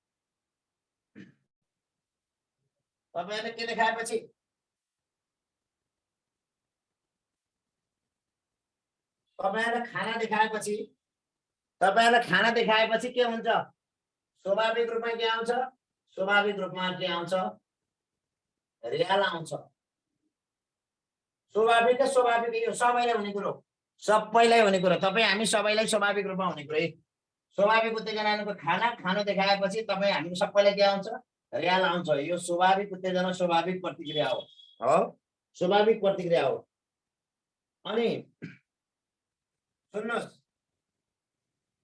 तपाईहरुले के देखाएपछि तपाईहरुले खाना देखाएपछि के हुन्छ स्वाभाविक रूपमा के आउँछ स्वाभाविक रूपमा के आउँछ रियाल आउँछ स्वाभाविक यो सबैलाई हुने कुरो सबैलाई हुने कुरो तपाई हामी सबैलाई स्वाभाविक रूपमा हुने कुरो स्वाभाविक उत्तेजनाको खाना खानु देखाएपछि तपाई हामी सबैलाई के आउँछ रियाल आउँछ यो स्वाभाविक उत्तेजना स्वाभाविक प्रतिक्रिया हो स्वाभाविक प्रतिक्रिया हो अनि सुन्नुहोस्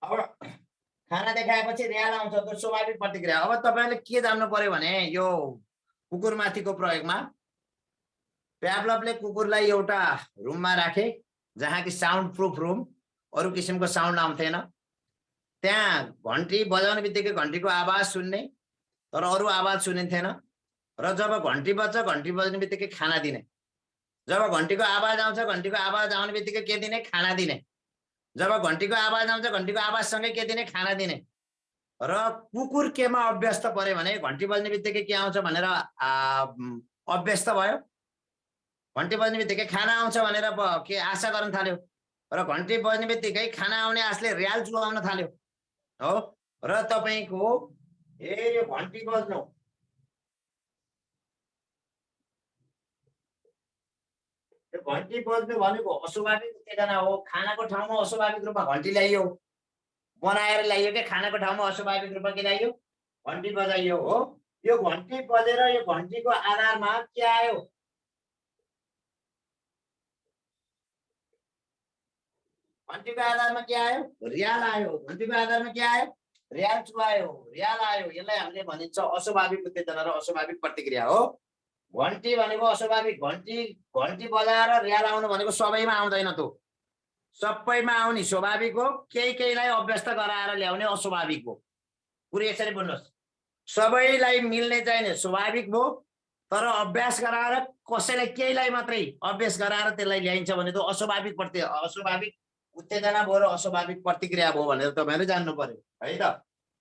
अब खाना देखाएपछि रियाल आउँछ त्यो स्वाभाविक प्रतिक्रिया अब तपाईले के जान्नु पर्यो भने यो कुकुरमाथिको प्रयोगमा प्याभलभले कुकुरलाई एउटा रुममा राखे जहाँ कि साउन्ड प्रुफ रुम अरु किसिमको साउन्ड आउँथेन त्यहाँ घण्टी बजाउने बित्तिकै घण्टीको आवाज सुन्ने तर अरु आवाज सुनिन्थेन र जब घण्टी बज्छ घण्टी बज्ने बित्तिकै खाना दिने जब घण्टीको आवाज आउँछ घण्टीको आवाज आउने बित्तिकै के दिने खाना दिने जब घण्टीको आवाज आउँछ घण्टीको आवाजसँगै के दिने खाना दिने र कुकुर केमा अभ्यस्त पर्यो भने घण्टी बज्ने बित्तिकै के आउँछ भनेर अभ्यस्त भयो घण्टी बज्ने बित्तिकै खाना आउँछ भनेर के आशा गर्न थाल्यो र घण्टी बज्ने बित्तिकै खाना आउने आशले रियाल चुहाउन थाल्यो हो र तपाईको यो घण्टी बज्नु घण्टी बज्नु भनेको अस्वाभाविक उत्तेजना हो खानाको ठाउँमा अस्वाभाविक रूपमा घण्टी ल्याइयो बनाएर ल्याइयो के खानाको ठाउँमा अस्वाभाविक रूपमा के ल्याइयो घण्टी बजाइयो हो यो घण्टी बजेर यो घण्टीको आधारमा के आयो घण्टीको आधारमा के आयो रियाल आयो घण्टीको आधारमा के आयो रियाल चुहायो रियाल आयो यसलाई हामीले भनिन्छ अस्वाभाविक उत्तेजना र अस्वाभाविक प्रतिक्रिया हो घण्टी भनेको अस्वाभाविक घण्टी बजाएर रियाल आउनु भनेको सबैमा आउँदैन त सबैमा आउने स्वाभाविक हो केहीलाई अभ्यस्त गराएर ल्याउने अस्वाभाविक हो पुरै यसरी बुझ्नुस् सबैलाई मिल्ने चाहिने स्वाभाविक भयो, तर अभ्यास गराएर कसैलाई केहीलाई मात्रै अभ्यास गराएर त्यसलाई ल्याइन्छ भने त अस्वाभाविक उत्तेजना भयो र अस्वाभाविक प्रतिक्रिया भयो भनेर तपाईँहरूले जान्नु पर्यो है त।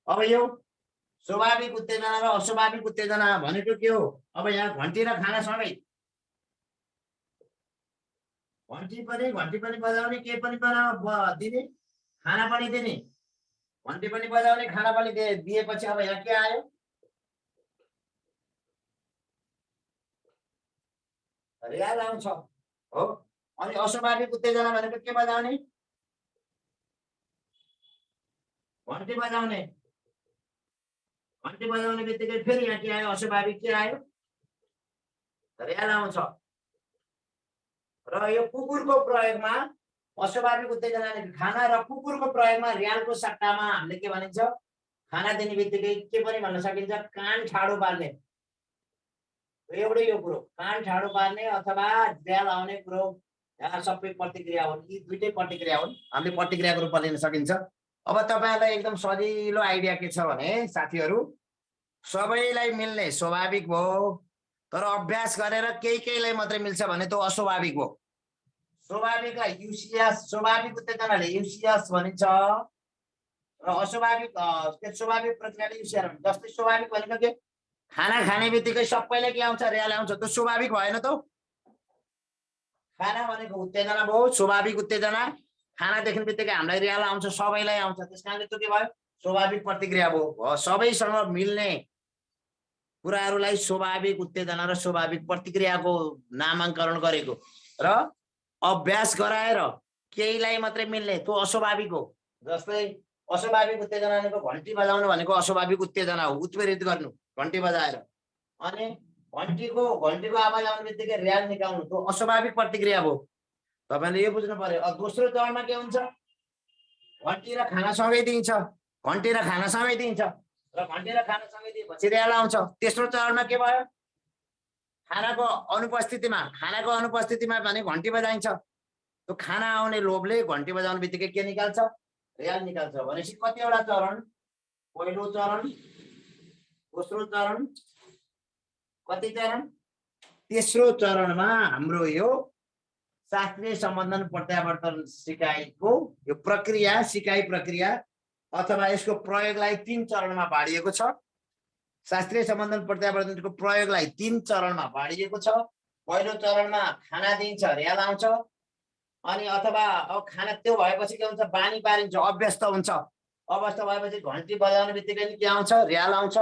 अब यो स्वाभाविक उत्तेजना र अस्वाभाविक उत्तेजना भनेको के हो? अब यहाँ घन्टी र खाना सँगै, घन्टी पनि बजाउने, के पनि दिने, खाना पनि दिने, घन्टी पनि बजाउने, खाना पनि दिएपछि अब यहाँ के आयो? रियाल आउँछ हो। अनि अस्वाभाविक उत्तेजना भनेको के बजाउने? घन्टी बजाउने, घन्टी बजाउने बित्तिकै फेरि यहाँ के आयो? अस्वाभाविक के आयो? रियाल आउँछ। र यो कुकुरको प्रयोगमा अस्वाभाविक उत्तेजना खाना र कुकुरको प्रयोगमा रियालको सट्टामा हामीले के भनिन्छ? खाना दिने बित्तिकै के पनि भन्न सकिन्छ? कान ठाडो पार्ने। एउटै यो कुरो, कान ठाडो पार्ने अथवा रियाल आउने कुरो, यहाँ सबै प्रतिक्रिया हुन्। यी दुईटै प्रतिक्रिया हुन्, हामीले प्रतिक्रियाको रूपमा लिन सकिन्छ। अब तपाईँहरूलाई एकदम सजिलो आइडिया के छ भने साथीहरू, सबैलाई मिल्ने स्वाभाविक भयो, तर अभ्यास गरेर केहीलाई मात्रै मिल्छ भने त्यो अस्वाभाविक भयो। स्वाभाविकलाई युसियस, स्वाभाविक उत्तेजनाले युसियस भनिन्छ र अस्वाभाविक स्वाभाविक प्रक्रियाले युसियर भनिन्छ। जस्तै स्वाभाविक भनेको के? खाना खाने बित्तिकै सबैलाई के आउँछ? रियाल आउँछ। त्यो स्वाभाविक भएन त? खाना भनेको उत्तेजना भयो, स्वाभाविक उत्तेजना। खाना देख्ने बित्तिकै हामीलाई रियाल आउँछ, सबैलाई आउँछ, त्यस कारणले त्यो के भयो? स्वाभाविक प्रतिक्रिया भयो। सबैसँग मिल्ने कुराहरूलाई स्वाभाविक उत्तेजना र स्वाभाविक प्रतिक्रियाको नामाङ्करण गरेको र अभ्यास गराएर केहीलाई मात्रै मिल्ने त्यो अस्वाभाविक हो। जस्तै अस्वाभाविक उत्तेजना भनेको घन्टी बजाउनु भनेको अस्वाभाविक उत्तेजना हो, उत्प्रेरित गर्नु घन्टी बजाएर। अनि घन्टीको आवाज आउने बित्तिकै रियाल निकाल्नु त्यो अस्वाभाविक प्रतिक्रिया भयो। तपाईँले यो बुझ्नु पर्यो। दोस्रो चरणमा के हुन्छ? घन्टी र खाना सँगै दिइन्छ, घन्टी र खाना सँगै दिइन्छ र घन्टी र खाना सँगै दिएपछि रियाल आउँछ। तेस्रो चरणमा के भयो? खानाको अनुपस्थितिमा भने घन्टी बजाइन्छ। त्यो खाना आउने लोभले घन्टी बजाउने बित्तिकै के निकाल्छ? रियाल निकाल्छ। भनेपछि कतिवटा चरण? पहिलो चरण, दोस्रो चरण, कति चरण? तेस्रो चरणमा हाम्रो यो शास्त्रीय सम्बन्धन प्रत्यावर्तन सिकाइको यो प्रक्रिया, सिकाइ प्रक्रिया अथवा यसको प्रयोगलाई 3 चरणमा बाँडिएको छ। शास्त्रीय सम्बन्धन प्रत्यावर्तनको प्रयोगलाई 3 चरणमा बाँडिएको छ। पहिलो चरणमा खाना दिइन्छ, रियाल आउँछ। अनि अथवा अब खाना त्यो भएपछि के हुन्छ? बानी पारिन्छ, अभ्यस्त हुन्छ। अभ्यस्त भएपछि घन्टी बजाउने बित्तिकै के आउँछ? रियाल आउँछ।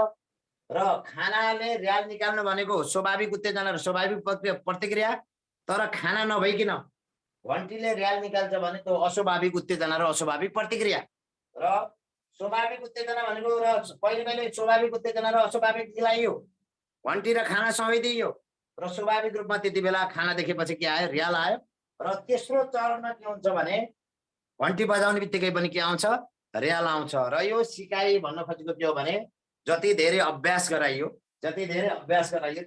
र खानाले रियाल निकाल्नु भनेको स्वाभाविक उत्तेजना र स्वाभाविक प्रतिक्रिया, तर खाना नभइकन घन्टीले रियाल निकाल्छ भने त्यो अस्वाभाविक उत्तेजना र अस्वाभाविक प्रतिक्रिया। र स्वाभाविक उत्तेजना भनेको र पहिले स्वाभाविक उत्तेजना र अस्वाभाविक मिलाइयो, घन्टी र खाना सँगै दिइयो र स्वाभाविक रूपमा त्यति बेला खाना देखेपछि के आयो? रियाल आयो। र तेस्रो चरणमा के हुन्छ भने घन्टी बजाउने बित्तिकै पनि के आउँछ? रियाल आउँछ। र यो सिकाइ भन्न खोजेको के हो भने जति धेरै अभ्यास गराइयो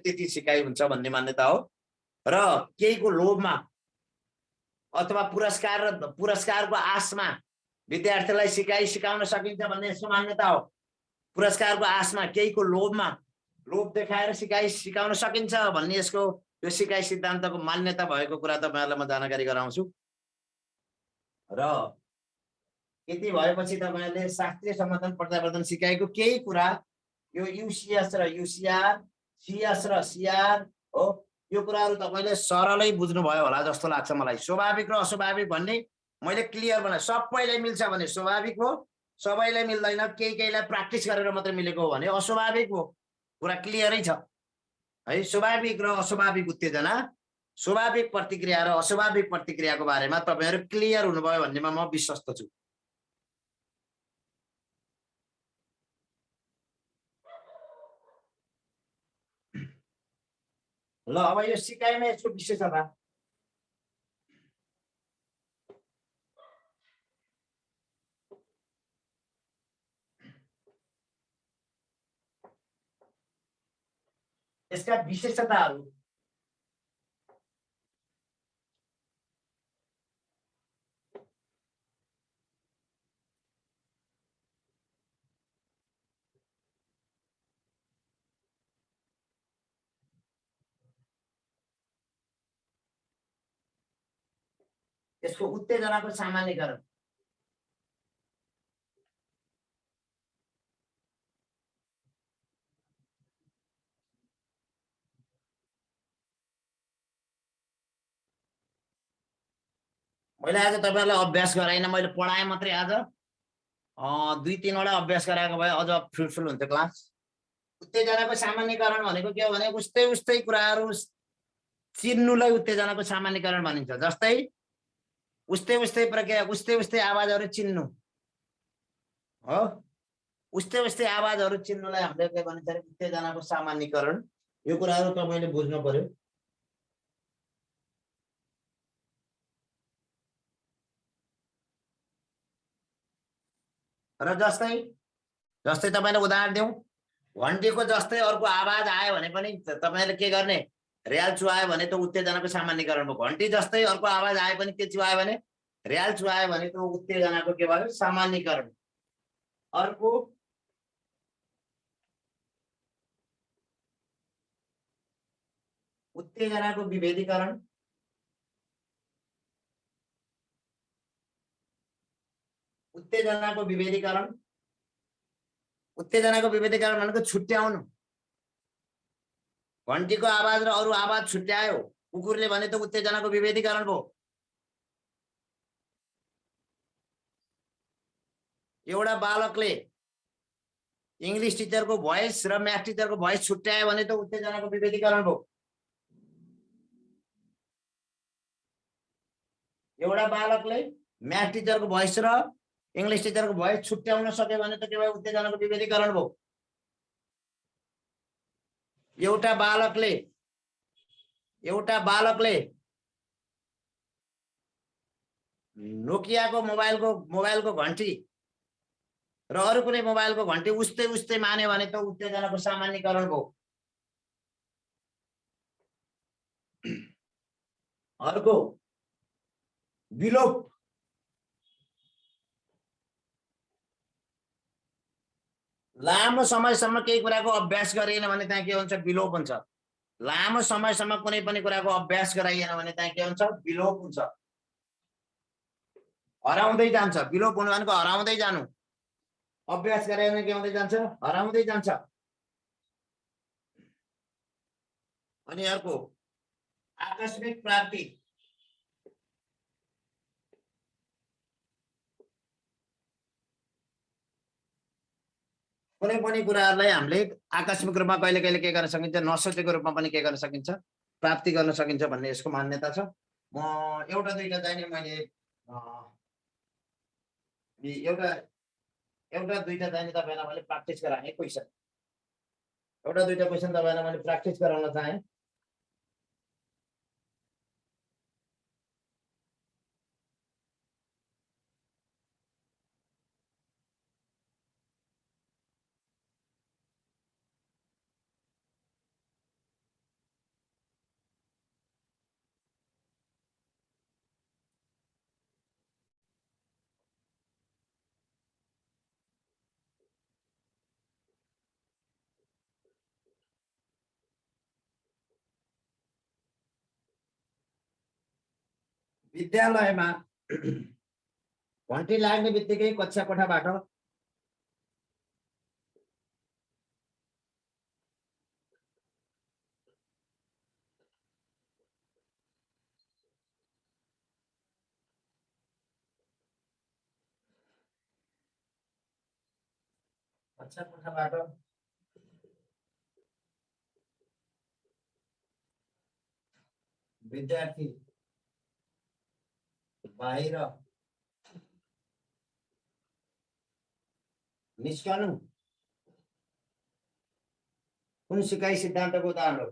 त्यति सिकाइ हुन्छ भन्ने मान्यता हो। र केहीको लोभमा अथवा पुरस्कारको आशमा विद्यार्थीलाई सिकाउन सकिन्छ भन्ने यसको मान्यता हो। पुरस्कारको आशमा, केहीको लोभ देखाएर सिकाउन सकिन्छ भन्ने यसको यो सिकाइ सिद्धान्तको मान्यता भएको कुरा तपाईँहरूलाई म जानकारी गराउँछु। र यति भएपछि तपाईँहरूले शास्त्रीय सम्बन्धन प्रत्यावर्तन सिकाइको केही कुरा, यो युसिएस र युसिआर, सिएस र सिआर हो, यो कुराहरू तपाईँले सरलै बुझ्नुभयो होला जस्तो लाग्छ मलाई। स्वाभाविक र अस्वाभाविक भन्ने मैले क्लियर बनाएँ। सबैलाई मिल्छ भने स्वाभाविक हो, सबैलाई मिल्दैन, केहीलाई प्र्याक्टिस गरेर मात्रै मिलेको हो भने अस्वाभाविक हो। कुरा क्लियरै छ है। स्वाभाविक र अस्वाभाविक उत्तेजना, स्वाभाविक प्रतिक्रिया र अस्वाभाविक प्रतिक्रियाको बारेमा तपाईँहरू क्लियर हुनुभयो भन्नेमा म विश्वस्त छु। ल अब यो सिकाइमा यसको विशेषता, यसका विशेषताहरू यसको उत्तेजनाको सामान्यीकरण। मैले आज तपाईहरुलाई अभ्यास गराइन, मैले पढाएँ मात्रै आज। 2-3 वटा अभ्यास गराएको भए अझ फ्रुटफुल हुन्थ्यो क्लास। उत्तेजनाको सामान्यीकरण भनेको के हो भने उस्तै उस्तै कुराहरू चिन्नुलाई उत्तेजनाको सामान्यीकरण भनिन्छ। जस्तै उस्तै उस्तै प्रक्रिया, उस्तै उस्तै आवाजहरू चिन्नु हो, उस्तै उस्तै आवाजहरू चिन्नुलाई हामीले के भनिन्छ भने उत्तेजनाको सामान्यीकरण। यो कुराहरू तपाईले बुझ्नु पर्यो। र जस्तै जस्तै तपाईले उदाहरण दिउँ, घन्टीको जस्तै अर्को आवाज आयो भने पनि तपाईले के गर्ने, र्याल चुहायो भने त उत्तेजनाको सामान्यीकरण भयो। घन्टी जस्तै अर्को आवाज आए पनि के चुहायो भने, र्याल चुहायो भने त उत्तेजनाको के भयो, सामान्यीकरण। अर्को उत्तेजनाको विभेदीकरण। उत्तेजनाको विभेदीकरण, उत्तेजनाको विभेदीकरण भनेको छुट्याउनु। घन्टीको आवाज र अरू आवाज छुट्यायो, कुकुरले भने त उत्तेजनाको विभेदीकरण भयो। एउटा बालकले इंग्लिश टिचरको भोइस र म्याथ टिचरको भोइस छुट्यायो भने त उत्तेजनाको विभेदीकरण भयो। एउटा बालकले म्याथ टिचरको भोइस र इंग्लिश टिचरको भोइस छुट्याउन सक्यो भने त के भयो, उत्तेजनाको विभेदीकरण भयो। एउटा बालकले नोकियाको मोबाइलको घन्टी र अरू कुनै मोबाइलको घन्टी उस्तै उस्तै मान्यो भने त उत्तेजनाको सामान्यीकरण भयो। अर्को विलोप। लामो समयसम्म केही कुराको अभ्यास गरिएन भने त्यहाँ के हुन्छ, विलोप हुन्छ। लामो समयसम्म कुनै पनि कुराको अभ्यास गराइएन भने त्यहाँ के हुन्छ, विलोप हुन्छ, हराउँदै जान्छ। विलोप हुनु भनेको हराउँदै जानु। अभ्यास गरे भने के हुँदै जान्छ, हराउँदै जान्छ। अनि अर्को आकस्मिक प्राप्ति। कुनै पनि कुराहरूलाई हामीले आकस्मिक रूपमा कहिले कहिले के गर्न सकिन्छ, नसोचेको रूपमा पनि के गर्न सकिन्छ, प्राप्ति गर्न सकिन्छ भन्ने यसको मान्यता छ। म एउटा दुईटा चाहिँ नि मैले एउटा दुईटा चाहिँ नि तपाईहरुलाई मैले प्र्याक्टिस गराएँ क्वेशन। एउटा दुईटा क्वेशन तपाईहरुलाई मैले प्र्याक्टिस गराउन चाहे। विद्यालयमा घन्टी लाग्ने बित्तिकै कक्षा कोठाबाट विद्यार्थी बाहिर निस्कनु कुन सिकाइ सिद्धान्तको उदाहरण हो?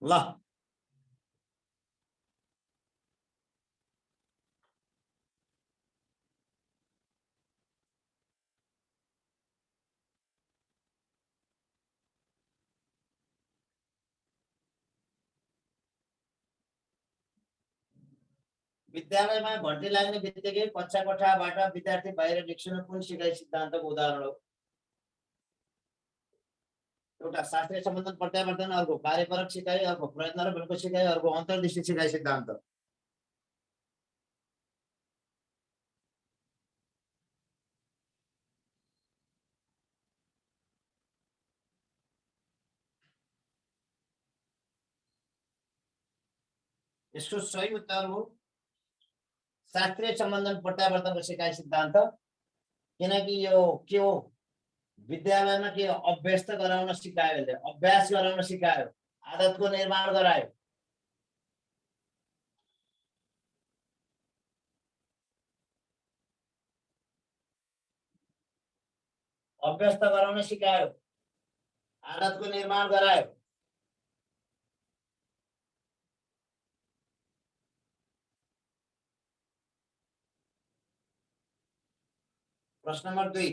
ल विद्यालयमा भर्ती लाग्ने बित्तिकै कक्षा कोठाबाट विद्यार्थी बाहिर निस्कनु कुन सिकाइ सिद्धान्तको उदाहरण हो? एउटा शास्त्रीय सम्बन्धन प्रत्यावर्तन, अर्को कार्यपरक सिकाइ, अर्को प्रयत्न र बलको सिकाइ, अर्को अन्तर्दृष्टि सिकाइ सिद्धान्त। यसको सही उत्तर हो शास्त्रीय सम्बन्धन प्रत्यावर्तनको सिकाइ सिद्धान्त। किनकि यो के हो, विद्यालयमा के अभ्यस्त गराउन सिकायो, यसले अभ्यास गराउन सिकायो, आदतको निर्माण गरायो। अभ्यस्त गराउन सिकायो, आदतको निर्माण गरायो। प्रश्न नम्बर 2।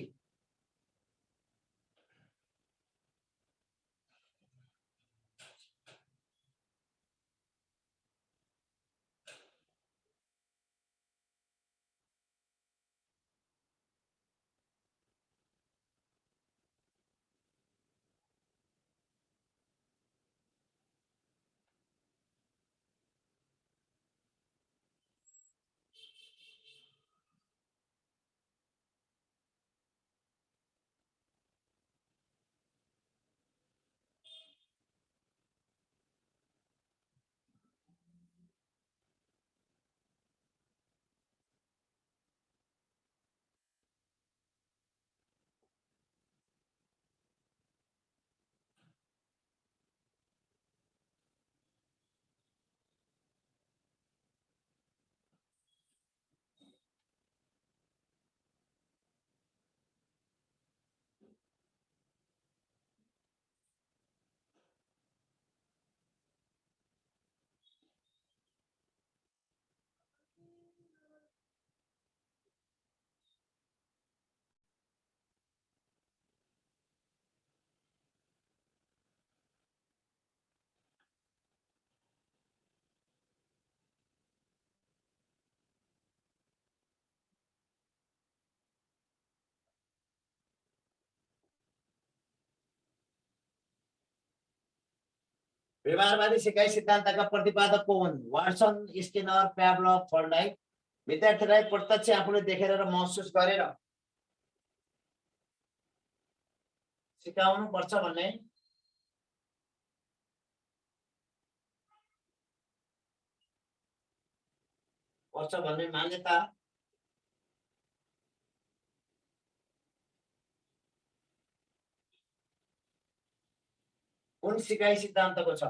व्यवहारवादी सिकाइ सिद्धान्तका प्रतिपादक को हुन्? Watson, Skinner, Pavlov, Thorndike. विद्यार्थीलाई प्रत्यक्ष आफूले देखेर र महसुस गरेर सिकाउनु पर्छ भन्ने मान्यता कुन सिकाइ सिद्धान्तको छ?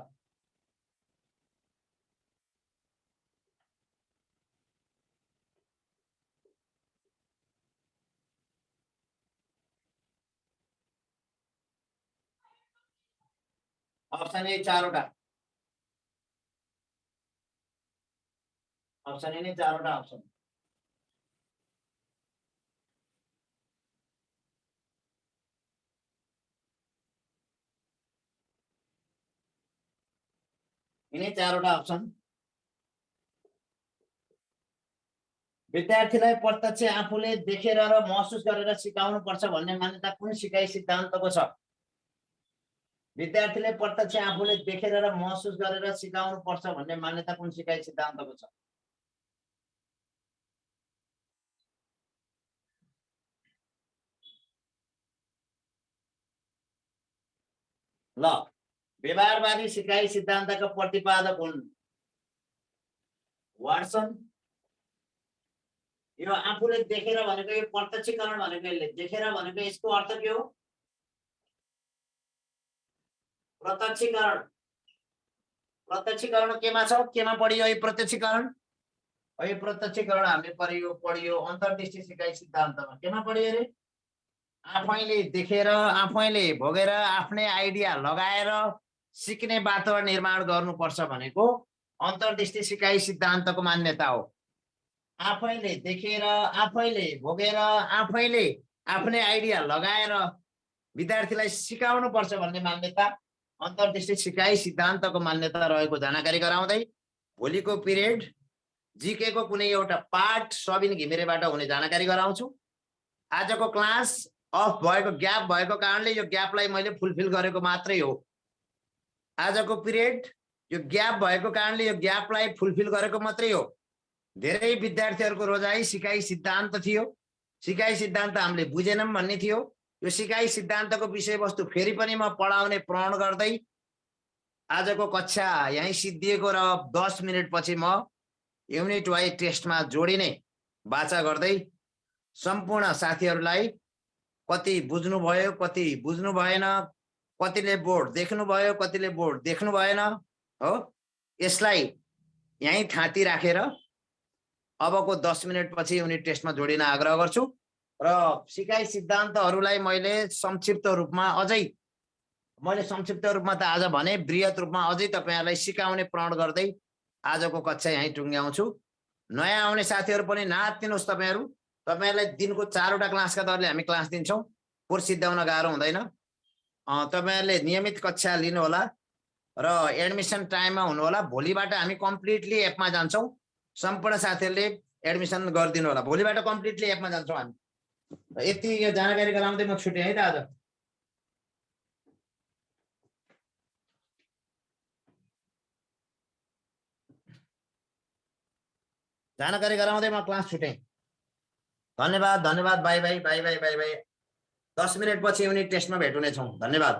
अप्सन ए 4 वटा, अप्सन ए नै 4 वटा अप्सन। यिनै 4 वटा अप्सन। विद्यार्थीलाई प्रत्यक्ष आफूले देखेर र महसुस गरेर सिकाउनु पर्छ भन्ने मान्यता कुन सिकाइ सिद्धान्तको छ? विद्यार्थीले प्रत्यक्ष आफूले देखेर र महसुस गरेर सिकाउनु पर्छ भन्ने मान्यता कुन सिकाइ सिद्धान्तको छ? ल व्यवहारवादी सिकाइ सिद्धान्तका प्रतिपादक हुन् वाटसन। यो आफूले देखेर भनेको यो प्रत्यक्षीकरण भनेको, यसले देखेर भनेको यसको अर्थ के हो? प्रत्यक्षीकरण। प्रत्यक्षीकरण केमा छ? केमा पढियो यो प्रत्यक्षीकरण? यो प्रत्यक्षीकरण हामीले पढियो अन्तर्दृष्टि सिकाइ सिद्धान्तमा। केमा पढियो रे? आफैले देखेर, आफैले भोगेर, आफ्नै आइडिया लगाएर सिक्ने वातावरण निर्माण गर्नुपर्छ भनेको अन्तर्दृष्टि सिकाइ सिद्धान्तको मान्यता हो। आफैले देखेर, आफैले भोगेर, आफैले आफ्नै आइडिया लगाएर विद्यार्थीलाई सिकाउनु पर्छ भन्ने मान्यता अन्तर्दृष्टि सिकाइ सिद्धान्तको मान्यता रहेको जानकारी गराउँदै भोलिको पिरियड जीके को कुनै एउटा पार्ट सबिन घिमिरेबाट हुने जानकारी गराउँछु। आजको क्लास अफ भएको ग्याप भएको कारणले यो ग्यापलाई मैले फुलफिल गरेको मात्रै हो। आजको पिरियड यो ग्याप भएको कारणले यो ग्यापलाई फुलफिल गरेको मात्रै हो। धेरै विद्यार्थीहरूको रोजाइ सिकाइ सिद्धान्त थियो। सिकाइ सिद्धान्त हामीले बुझेनौं भन्ने थियो। यो सिकाइ सिद्धान्तको विषयवस्तु फेरि पनि म पढाउने प्रण गर्दै आजको कक्षा यही सिद्धिएको र 10 मिनेट पछि म युनिट वाइज टेस्टमा जोडिने वाचा गर्दै सम्पूर्ण साथीहरूलाई कति बुझ्नु भयो, कति बुझ्नु भएन, कतिले बोर्ड देख्नु भयो, कतिले बोर्ड देख्नु भएन हो, यसलाई यही थाती राखेर अबको 10 मिनेट पछि युनिट टेस्टमा जोडिन आग्रह गर्छु। र सिकाइ सिद्धान्तहरूलाई मैले संक्षिप्त रूपमा त आज भने बृहत रूपमा अझै तपाईहरुलाई सिकाउने प्रण गर्दै आजको कक्षा यही टुङ्ग्याउँछु। नयाँ आउने साथीहरु पनि नातिनुस्। तपाईहरुलाई दिनको 4 वटा क्लासका दरले हामी क्लास दिन्छौं। कोर्स सिद्ध्याउन गाह्रो हुँदैन। तपाईहरुले नियमित कक्षा लिनु होला र एडमिसन टाइममा हुनु होला। भोलिबाट हामी कम्प्लिटली एपमा जान्छौं। सम्पूर्ण साथीहरुले एडमिसन गरिदिनु होला। भोलिबाट कम्प्लिटली एपमा जान्छौं हामी। यति यो जानकारी गराउँदै म छुटे है त आज। जानकारी गराउँदै म क्लास छुटे। धन्यवाद, धन्यवाद। By by by by by by. 10 minute पछि युनिट टेस्टमा भेट हुनेछौं। धन्यवाद।